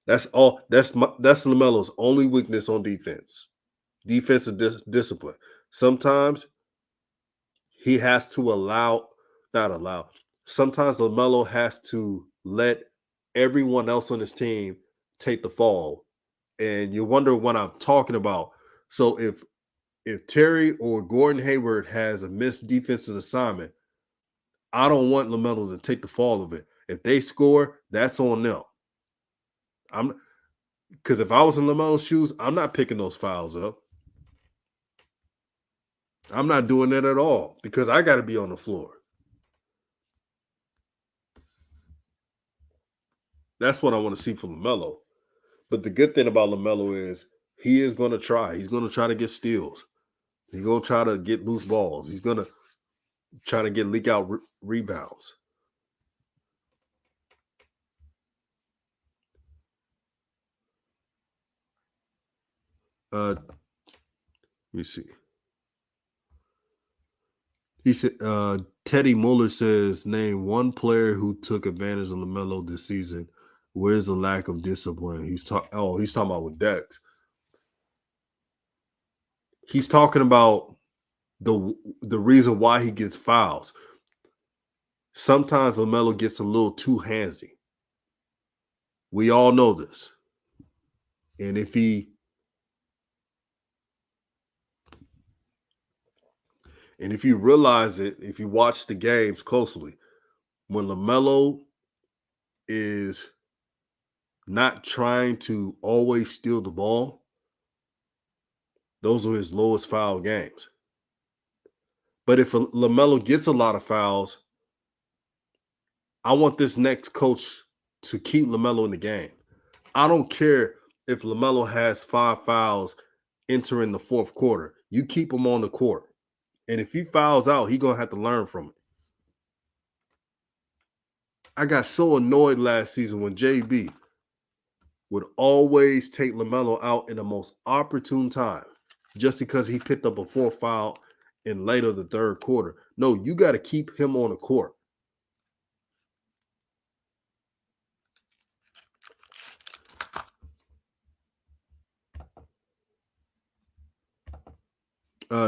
That's all. That's LaMelo's only weakness on defense. Defensive discipline. Sometimes he has to sometimes LaMelo has to let everyone else on his team take the fall. And you wonder what I'm talking about. So if Terry or Gordon Hayward has a missed defensive assignment, I don't want LaMelo to take the fall of it. If they score, that's on them. Because if I was in LaMelo's shoes, I'm not picking those fouls up. I'm not doing that at all because I got to be on the floor. That's what I want to see from LaMelo. But the good thing about LaMelo is he is going to try. He's going to try to get steals. He's going to try to get loose balls. He's going to try to get leak out rebounds. Let me see. He said, Teddy Muller says, name one player who took advantage of LaMelo this season. Where's the lack of discipline? He's talking about with Dex. He's talking about the reason why he gets fouls. Sometimes LaMelo gets a little too handsy. We all know this. And if you realize it, if you watch the games closely, when LaMelo is not trying to always steal the ball, those are his lowest foul games. But if LaMelo gets a lot of fouls, I want this next coach to keep LaMelo in the game. I don't care if LaMelo has 5 fouls entering the fourth quarter. You keep him on the court. And if he fouls out, he's going to have to learn from it. I got so annoyed last season when JB would always take LaMelo out in the most opportune time just because he picked up a 4th foul in later the third quarter. No, you got to keep him on the court.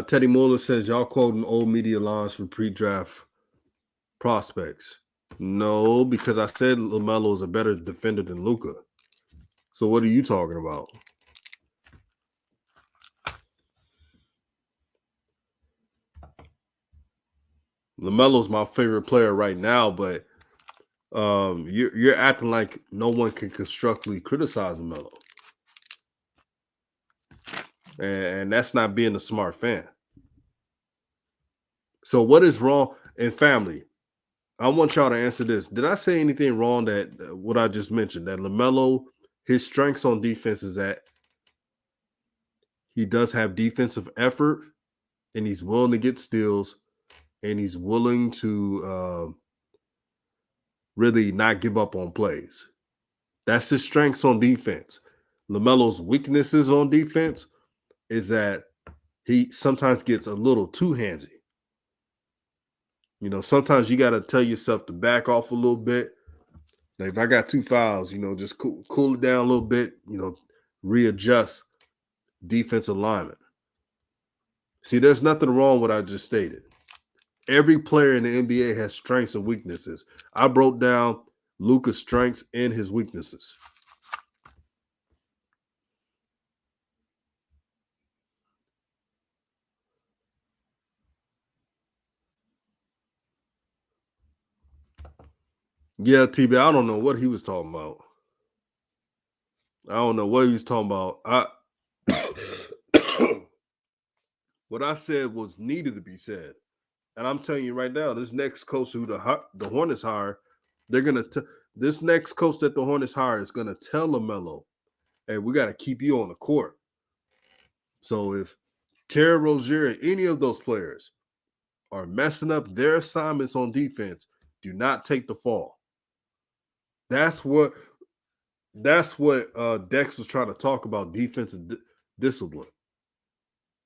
Teddy Muller says, y'all quoting old media lines for pre-draft prospects. No, because I said LaMelo is a better defender than Luka. So what are you talking about? LaMelo's my favorite player right now, but you're acting like no one can constructively criticize LaMelo. And that's not being a smart fan. So what is wrong in family? I want y'all to answer this. Did I say anything wrong that what I just mentioned? That LaMelo, his strengths on defense is that he does have defensive effort and he's willing to get steals and he's willing to really not give up on plays. That's his strengths on defense. LaMelo's weaknesses on defense is that he sometimes gets a little too handsy. You know, sometimes you got to tell yourself to back off a little bit. Like if I got 2 fouls, you know, just cool it down a little bit, you know, readjust defense alignment. See, there's nothing wrong with what I just stated. Every player in the NBA has strengths and weaknesses. I broke down Luka's strengths and his weaknesses. Yeah, TB, I don't know what he was talking about. I don't know what he was talking about. What I said was needed to be said. And I'm telling you right now, this next coach who the Hornets hire, they're gonna this next coach that the Hornets hire is gonna tell LaMelo, "Hey, we got to keep you on the court." So if Terry Rozier and any of those players are messing up their assignments on defense, do not take the fall. That's what Dex was trying to talk about, defensive discipline.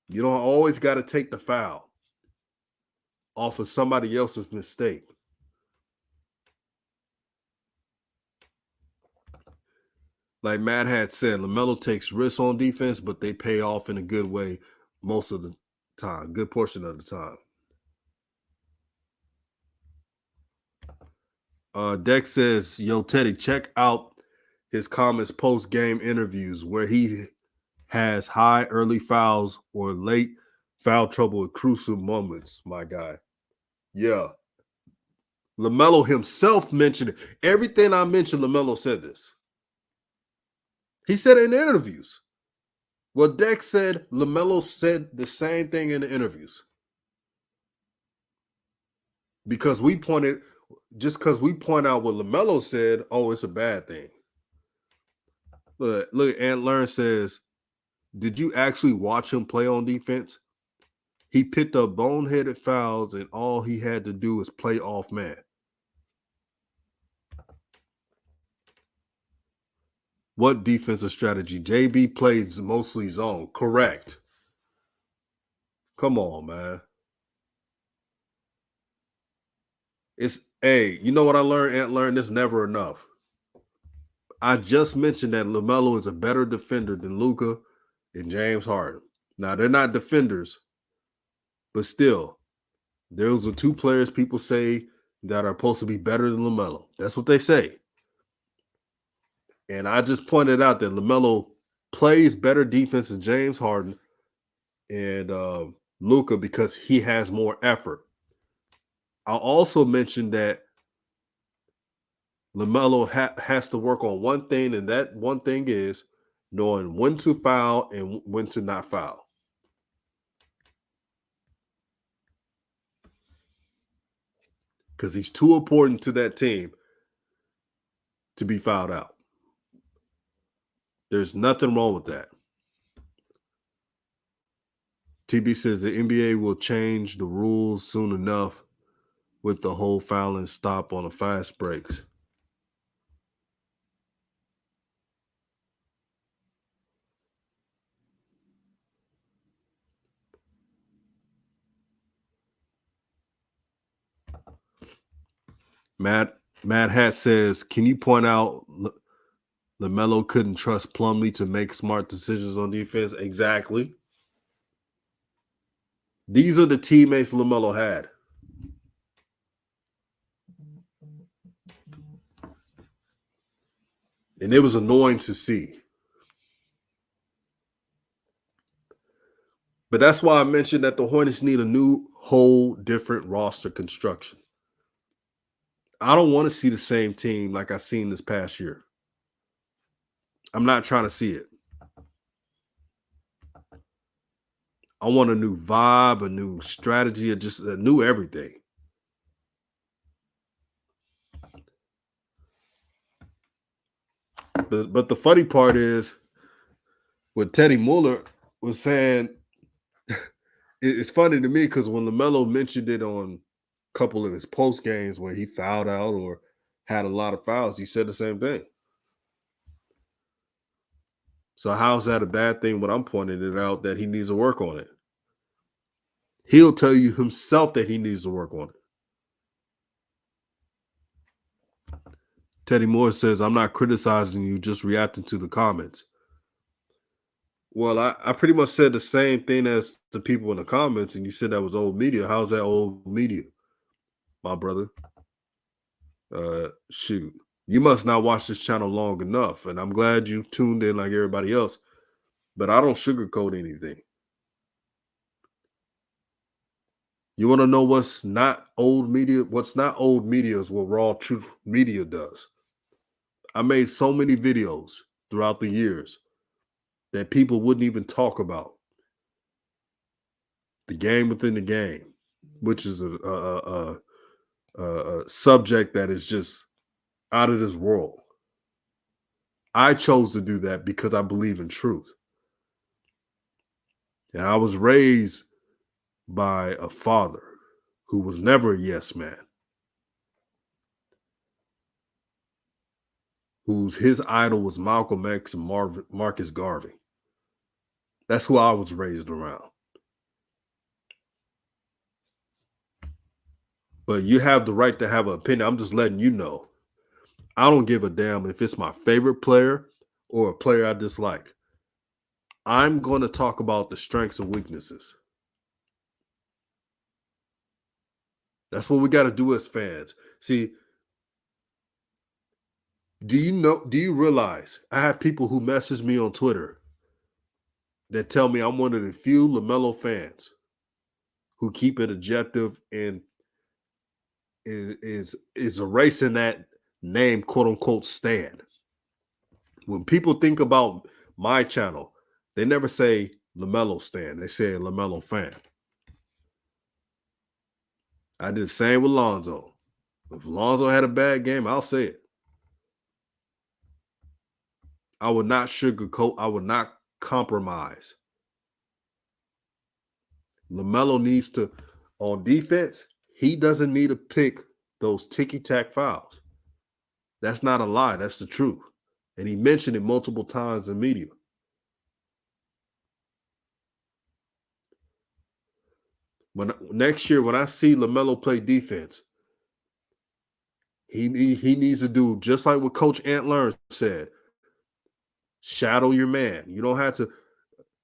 You don't always got to take the foul off of somebody else's mistake. Like Matt had said, LaMelo takes risks on defense, but they pay off in a good way most of the time, good portion of the time. Dex says, yo, Teddy, check out his comments post-game interviews where he has high early fouls or late foul trouble at crucial moments, my guy. Yeah. LaMelo himself mentioned it. Everything I mentioned, LaMelo said this. He said it in interviews. Well, Dex said LaMelo said the same thing in the interviews. Because just because we point out what LaMelo said, oh, it's a bad thing. Look, Ant Learn says, did you actually watch him play on defense? He picked up boneheaded fouls, and all he had to do was play off man. What defensive strategy? JB plays mostly zone. Correct. Come on, man. You know what I learned? Ant learned this never enough. I just mentioned that LaMelo is a better defender than Luka and James Harden. Now, they're not defenders, but still, those are 2 players people say that are supposed to be better than LaMelo. That's what they say. And I just pointed out that LaMelo plays better defense than James Harden and Luka because he has more effort. I'll also mention that LaMelo has to work on one thing, and that one thing is knowing when to foul and when to not foul. Because he's too important to that team to be fouled out. There's nothing wrong with that. TB says the NBA will change the rules soon enough with the whole fouling stop on the fast breaks. Matt Hat says, can you point out LaMelo couldn't trust Plumlee to make smart decisions on defense? Exactly. These are the teammates LaMelo had. And it was annoying to see. But that's why I mentioned that the Hornets need a new, whole different roster construction. I don't want to see the same team like I've seen this past year. I'm not trying to see it. I want a new vibe, a new strategy, just a new everything. But the funny part is, what Teddy Muller was saying, it's funny to me because when LaMelo mentioned it on a couple of his post games where he fouled out or had a lot of fouls, he said the same thing. So how's that a bad thing when I'm pointing it out that he needs to work on it? He'll tell you himself that he needs to work on it. Teddy Moore says, I'm not criticizing you, just reacting to the comments. Well, I pretty much said the same thing as the people in the comments, and you said that was old media. How's that old media, my brother? Shoot. You must not watch this channel long enough, and I'm glad you tuned in like everybody else, but I don't sugarcoat anything. You want to know what's not old media? What's not old media is what RawTruth Media does. I made so many videos throughout the years that people wouldn't even talk about. The game within the game, which is a subject that is just out of this world. I chose to do that because I believe in truth. And I was raised by a father who was never a yes man, his idol was Malcolm X and Marcus Garvey. That's who I was raised around. But you have the right to have an opinion. I'm just letting you know. I don't give a damn if it's my favorite player or a player I dislike. I'm going to talk about the strengths and weaknesses. That's what we got to do as fans. See, do you realize I have people who message me on Twitter that tell me I'm one of the few LaMelo fans who keep it objective and is erasing that name, quote unquote, Stan. When people think about my channel, they never say LaMelo Stan. They say LaMelo fan. I did the same with Lonzo. If Lonzo had a bad game, I'll say it. I would not sugarcoat. I would not compromise. LaMelo needs to, on defense, he doesn't need to pick those ticky-tack fouls. That's not a lie. That's the truth. And he mentioned it multiple times in media. Next year, when I see LaMelo play defense, he needs to do just like what Coach Ant Learn said. Shadow your man. You don't have to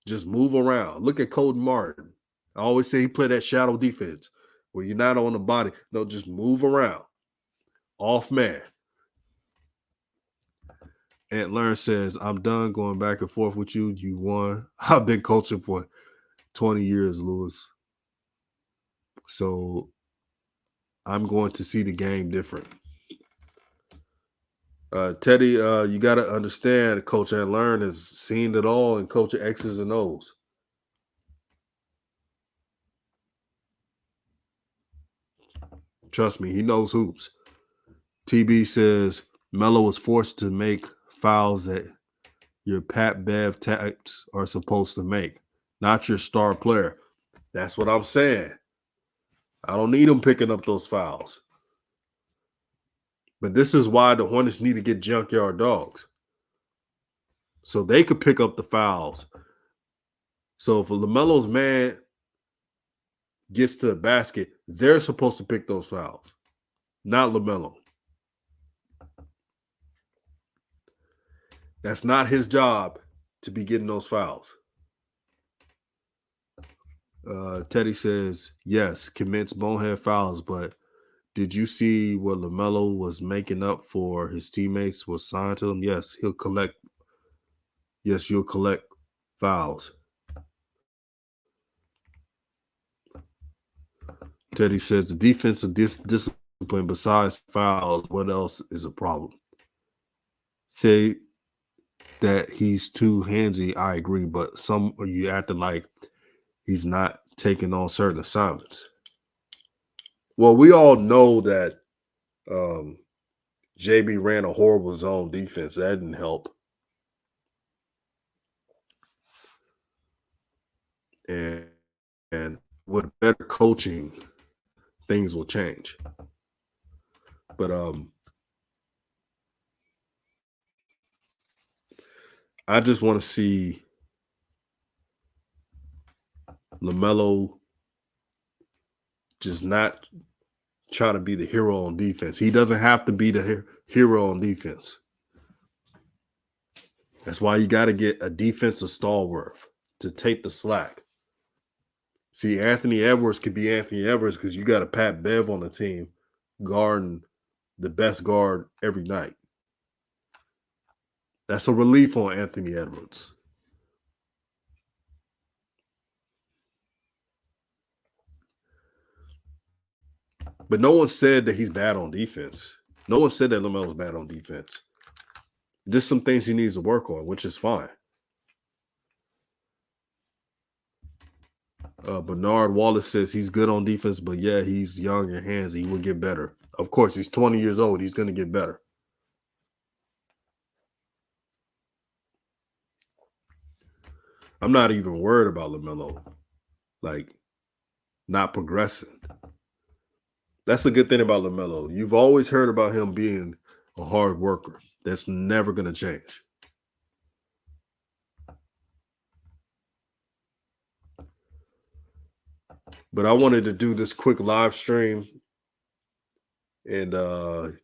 just move around. Look at Colton Martin. I always say he played that shadow defense where you're not on the body. No, just move around. Off man. Ant Learn says, I'm done going back and forth with you. You won. I've been coaching for 20 years, Lewis. So I'm going to see the game different. Teddy, you got to understand, Coach Ant Learn has seen it all and coach X's and O's. Trust me, he knows hoops. TB says Melo was forced to make fouls that your Pat Bev types are supposed to make, not your star player. That's what I'm saying. I don't need him picking up those fouls. But this is why the Hornets need to get junkyard dogs. So they could pick up the fouls. So if LaMelo's man gets to the basket, they're supposed to pick those fouls, not LaMelo. That's not his job to be getting those fouls. Teddy says, yes, commits bonehead fouls, but did you see what LaMelo was making up for his teammates was signed to him? Yes, he'll collect. Yes, you'll collect fouls. Teddy says the defensive discipline besides fouls, what else is a problem? Say that he's too handsy, I agree, but some of you acting like he's not taking on certain assignments. Well, we all know that JB ran a horrible zone defense. That didn't help. And with better coaching, things will change. But I just want to see LaMelo just not trying to be the hero on defense. He doesn't have to be the hero on defense. That's why you got to get a defensive stalwart to take the slack. See, Anthony Edwards could be Anthony Edwards because you got a Pat Bev on the team guarding the best guard every night. That's a relief on Anthony Edwards. But no one said that he's bad on defense. No one said that LaMelo's bad on defense. Just some things he needs to work on, which is fine. Bernard Wallace says he's good on defense, but yeah, he's young and handsy. He will get better. Of course, he's 20 years old. He's going to get better. I'm not even worried about LaMelo, like, not progressing. That's a good thing about LaMelo. You've always heard about him being a hard worker. That's never going to change. But I wanted to do this quick live stream and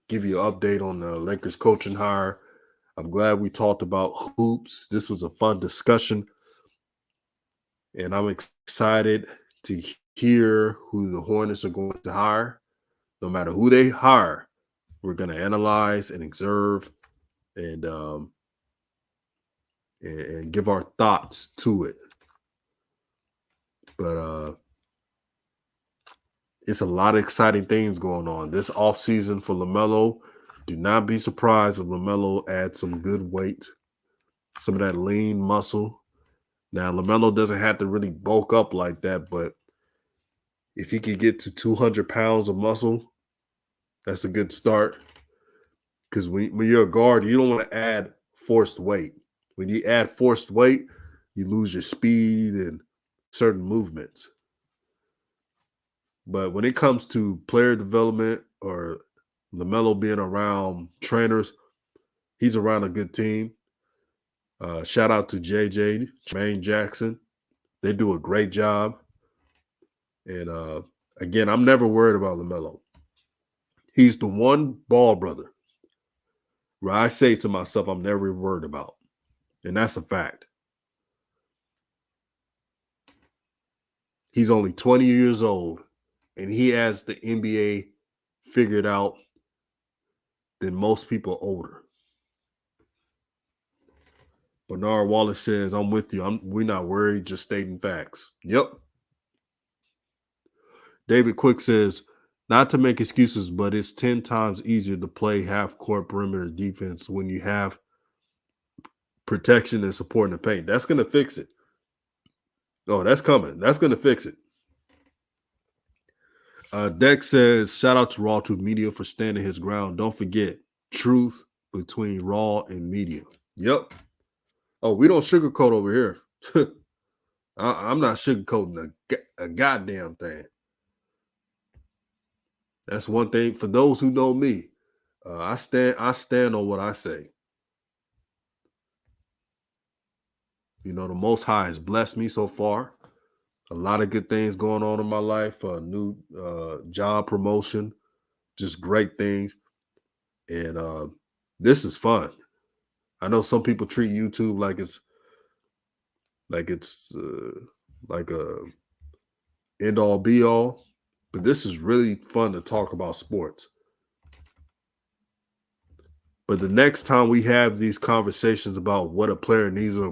give you an update on the Lakers coaching hire. I'm glad we talked about hoops. This was a fun discussion. And I'm excited to hear who the Hornets are going to hire. No matter who they hire, we're going to analyze and observe and give our thoughts to it. But it's a lot of exciting things going on this offseason for LaMelo. Do not be surprised if LaMelo adds some good weight, some of that lean muscle. Now, LaMelo doesn't have to really bulk up like that, but if he could get to 200 pounds of muscle, that's a good start. Because when you're a guard, you don't want to add forced weight. When you add forced weight, you lose your speed and certain movements. But when it comes to player development or LaMelo being around trainers, he's around a good team. Shout out to JJ, Jermaine Jackson. They do a great job. And again, I'm never worried about LaMelo. He's the one ball brother where I say to myself, I'm never worried about. And that's a fact. He's only 20 years old, and he has the NBA figured out than most people older. Bernard Wallace says, I'm with you. We're not worried, just stating facts. Yep. David Quick says, not to make excuses, but it's 10 times easier to play half-court perimeter defense when you have protection and support in the paint. That's going to fix it. Oh, that's coming. That's going to fix it. Dex says, shout out to RawTruth Media for standing his ground. Don't forget, truth between Raw and Media. Yep. Oh, we don't sugarcoat over here. I'm not sugarcoating a goddamn thing. That's one thing. For those who know me, I stand on what I say. You know, the Most High has blessed me so far. A lot of good things going on in my life. A new job promotion, just great things. And this is fun. I know some people treat YouTube like it's like a end all be all, but this is really fun to talk about sports. But the next time we have these conversations about what a player needs to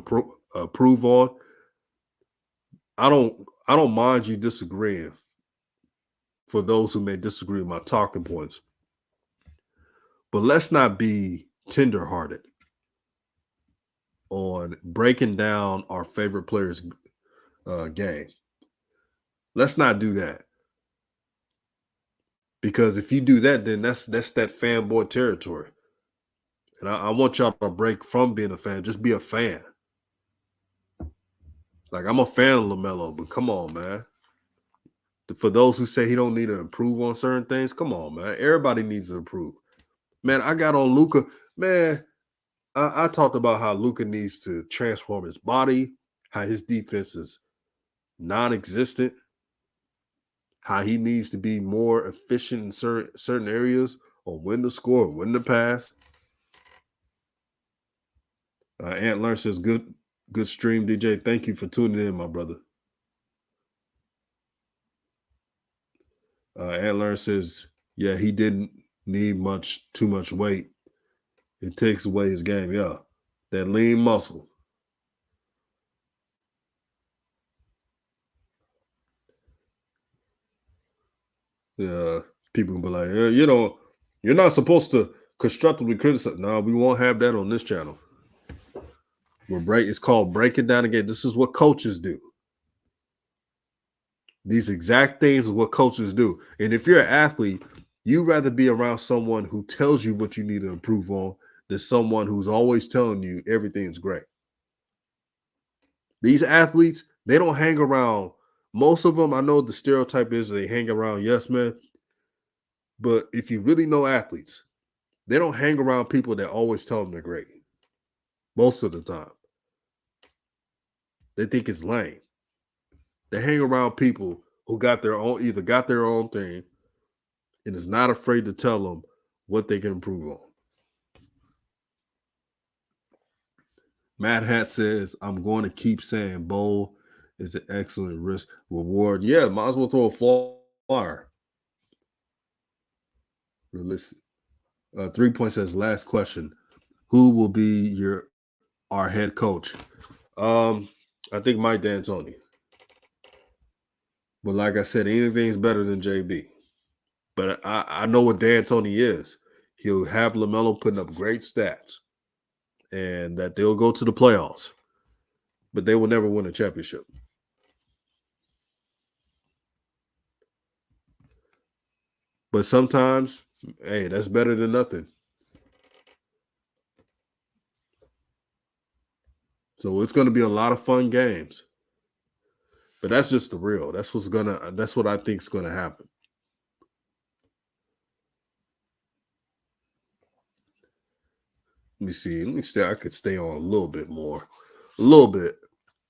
improve on, I don't mind you disagreeing. For those who may disagree with my talking points, but let's not be tenderhearted on breaking down our favorite players' game. Let's not do that, because if you do that, then that's that fanboy territory. And I want y'all to break from being a fan. Just be a fan. Like, I'm a fan of LaMelo, but come on, man. For those who say he don't need to improve on certain things, come on, man. Everybody needs to improve. Man, I got on Luka. Man, I talked about how Luka needs to transform his body, how his defense is non-existent, how he needs to be more efficient in certain areas on when to score, when to pass. Ant Learn says, good stream, DJ. Thank you for tuning in, my brother. Ant Learn says, yeah, he didn't need too much weight. It takes away his game. Yeah, that lean muscle. Yeah, people can be like, you're not supposed to constructively criticize. No, we won't have that on this channel. It's called Break It Down Again. This is what coaches do. These exact things is what coaches do. And if you're an athlete, you'd rather be around someone who tells you what you need to improve on than someone who's always telling you everything's great. These athletes, they don't hang around. Most of them, I know the stereotype is they hang around yes men. But if you really know athletes, they don't hang around people that always tell them they're great. Most of the time. They think it's lame. They hang around people who either got their own thing and is not afraid to tell them what they can improve on. Mad Hat says, I'm going to keep saying bowl is an excellent risk reward. Yeah, might as well throw a flyer. Realistic. 3 Point says, last question. Who will be our head coach? I think Mike D'Antoni. But like I said, anything's better than JB. But I know what D'Antoni is. He'll have LaMelo putting up great stats and that they'll go to the playoffs. But they will never win a championship. But sometimes, hey, that's better than nothing. So it's going to be a lot of fun games. But that's just the real. That's what I think is going to happen. Let me see. I could stay on a little bit more. A little bit.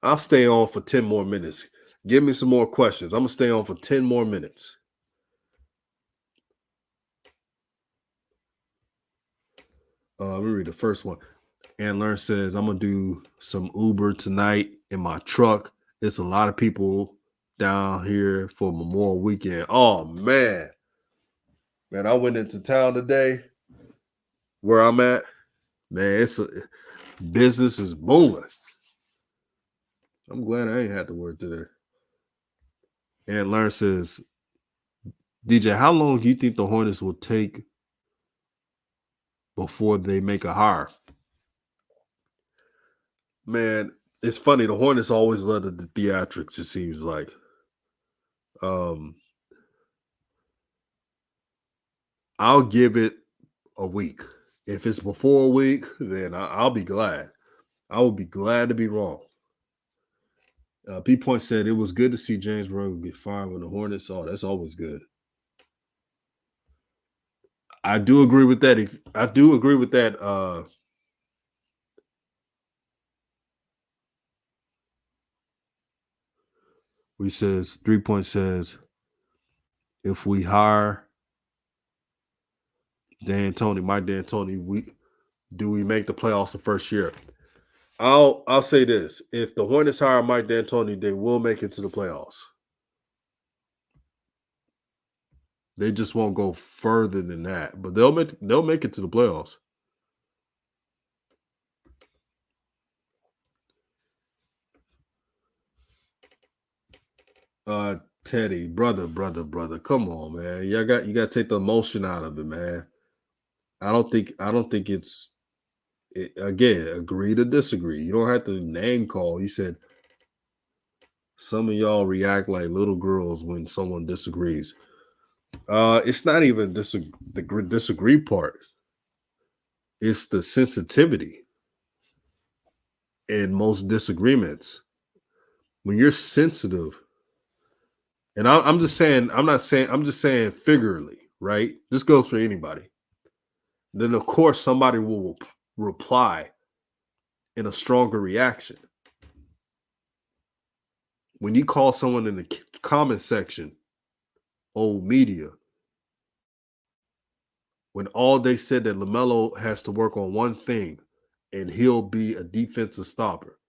I'll stay on for 10 more minutes. Give me some more questions. I'm going to stay on for 10 more minutes. Let me read the first one. And Learn says, I'm going to do some Uber tonight in my truck. It's a lot of people down here for Memorial Weekend. Oh, man. Man, I went into town today. where I'm at, man, business is booming. I'm glad I ain't had to work today. And Learn says, DJ, how long do you think the Hornets will take before they make a hire? Man, it's funny. The Hornets always love the theatrics, it seems like. Um, I'll give it a week. If it's before a week, then I'll be glad. I will be glad to be wrong. P Point said it was good to see James Roden get fired when the Hornets saw. That's always good. I do agree with that. I do agree with that. We says 3 Point says if we hire Mike D'Antoni, we make the playoffs the first year? I'll say this: if the Hornets hire Mike D'Antoni, they will make it to the playoffs. They just won't go further than that, but they'll make it to the playoffs. Teddy, brother, come on, man. You got to take the emotion out of it, man. I don't think again, agree to disagree. You don't have to name call. You said some of y'all react like little girls when someone disagrees. It's not even the disagree part. It's the sensitivity in most disagreements. When you're sensitive, and I'm just saying, I'm just saying figuratively, right? This goes for anybody. Then of course somebody will reply in a stronger reaction. When you call someone in the comment section old media, when all they said that LaMelo has to work on one thing and he'll be a defensive stopper.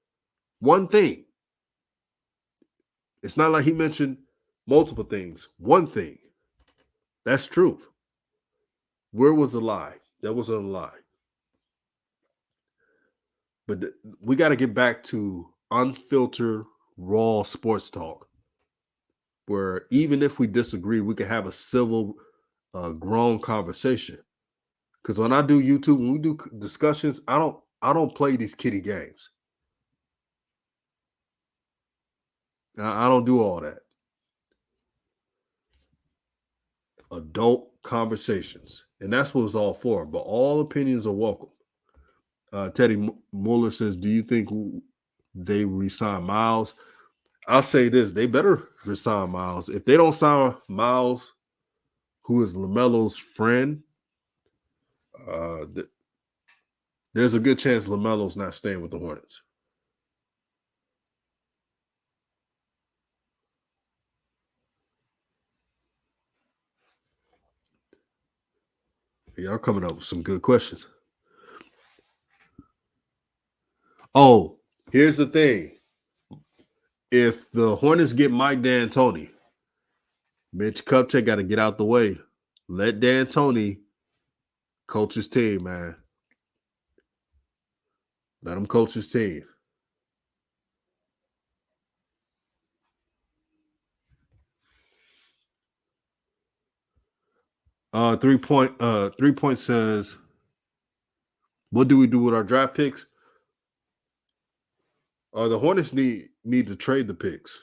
One thing. It's not like he mentioned multiple things. One thing. That's truth. Where was the lie? That wasn't a lie. But we got to get back to unfiltered, raw sports talk, where even if we disagree, we can have a civil, grown conversation. Because when I do YouTube, when we do discussions, I don't play these kiddie games. I don't do all that. Adult conversations, and that's what it's all for. But all opinions are welcome. Teddy Muller says, "Do you think they resign Miles?" I'll say this: they better resign Miles. If they don't sign Miles, who is LaMelo's friend, there's a good chance LaMelo's not staying with the Hornets. Y'all coming up with some good questions. Oh, here's the thing. If the Hornets get Mike D'Antoni, Mitch Kupchak got to get out the way. Let D'Antoni coach his team, man. Let him coach his team. Three point says, what do we do with our draft picks? The Hornets need to trade the picks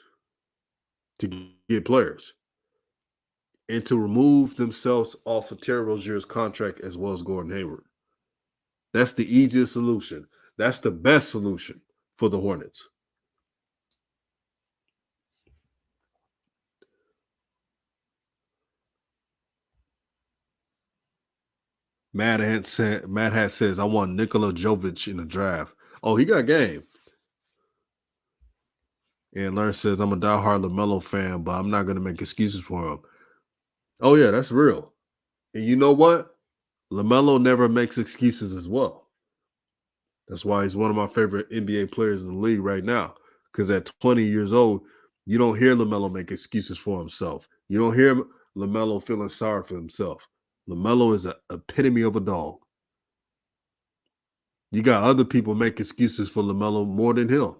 to get players and to remove themselves off of Terry Rozier's contract as well as Gordon Hayward. That's the easiest solution. That's the best solution for the Hornets. Matt Hat says, I want Nikola Jovic in the draft. Oh, he got game. And Learn says, I'm a diehard LaMelo fan, but I'm not going to make excuses for him. Oh, yeah, that's real. And you know what? LaMelo never makes excuses as well. That's why he's one of my favorite NBA players in the league right now. Because at 20 years old, you don't hear LaMelo make excuses for himself. You don't hear LaMelo feeling sorry for himself. LaMelo is an epitome of a dog. You got other people make excuses for LaMelo more than him.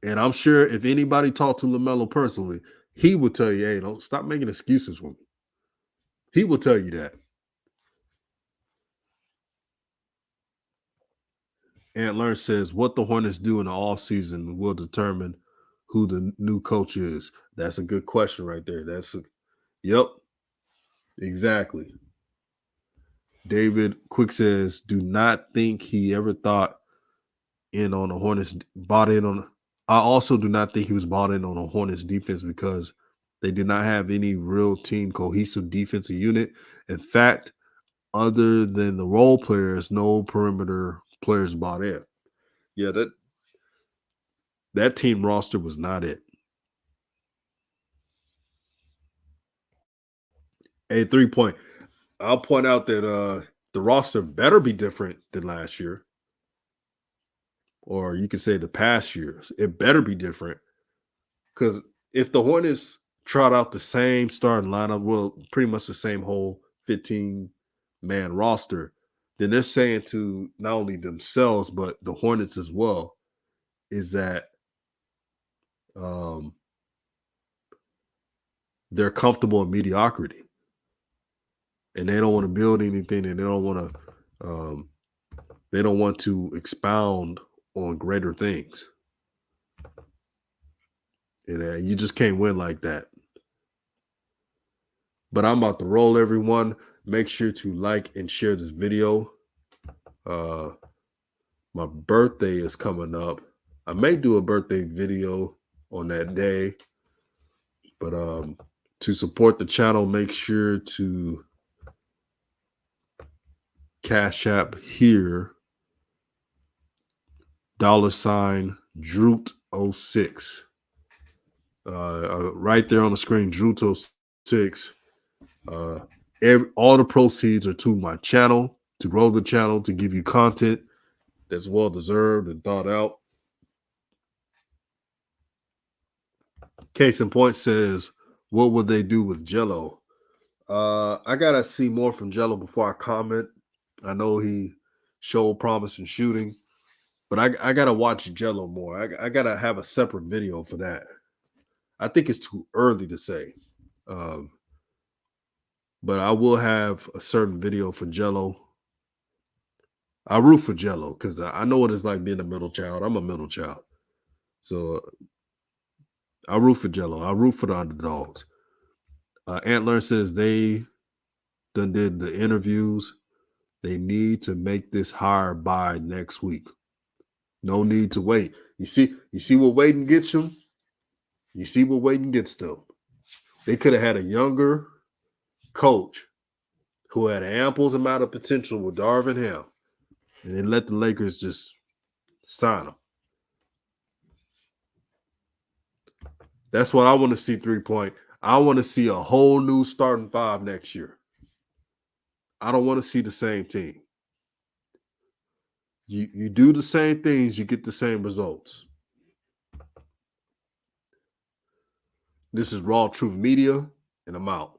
And I'm sure if anybody talked to LaMelo personally, he would tell you, hey, don't stop making excuses for me. He will tell you that. Ant Learn says what the Hornets do in the offseason will determine who the new coach is. That's a good question right there. Yep, exactly. David Quick says, do not think he ever thought in on the Hornets, bought in on. I also do not think he was bought in on the Hornets defense because they did not have any real team cohesive defensive unit. In fact, other than the role players, no perimeter players bought in. Yeah, that team roster was not it. A 3 point. I'll point out that the roster better be different than last year, or you could say the past years. It better be different because if the Hornets trot out the same starting lineup, well, pretty much the same whole 15-man roster, then they're saying to not only themselves but the Hornets as well is that um, they're comfortable in mediocrity and they don't want to build anything and they don't want to expound on greater things. And you just can't win like that. But I'm about to roll, everyone. Make sure to like and share this video. My birthday is coming up. I may do a birthday video on that day. But to support the channel, make sure to Cash App here, $Droot06. Right there on the screen, Droot06. All the proceeds are to my channel, to grow the channel, to give you content that's well deserved and thought out. Case in point says, what would they do with Jello? I gotta see more from Jello before I comment. I know he showed promise in shooting, but I gotta watch Jello more. I gotta have a separate video for that. I think it's too early to say. Um, but I will have a certain video for Jello. I root for Jello because I know what it's like being a middle child. I'm a middle child. So I root for Jello. I root for the underdogs. Antler says they done did the interviews. They need to make this hire by next week. No need to wait. You see what waiting gets them? You see what waiting gets them. They could have had a younger coach who had ample amount of potential with Darvin Ham, and then let the Lakers just sign him. That's what I want to see. 3 point. I want to see a whole new starting five next year. I don't want to see the same team. You do the same things, you get the same results. This is RawTruth Media, and I'm out.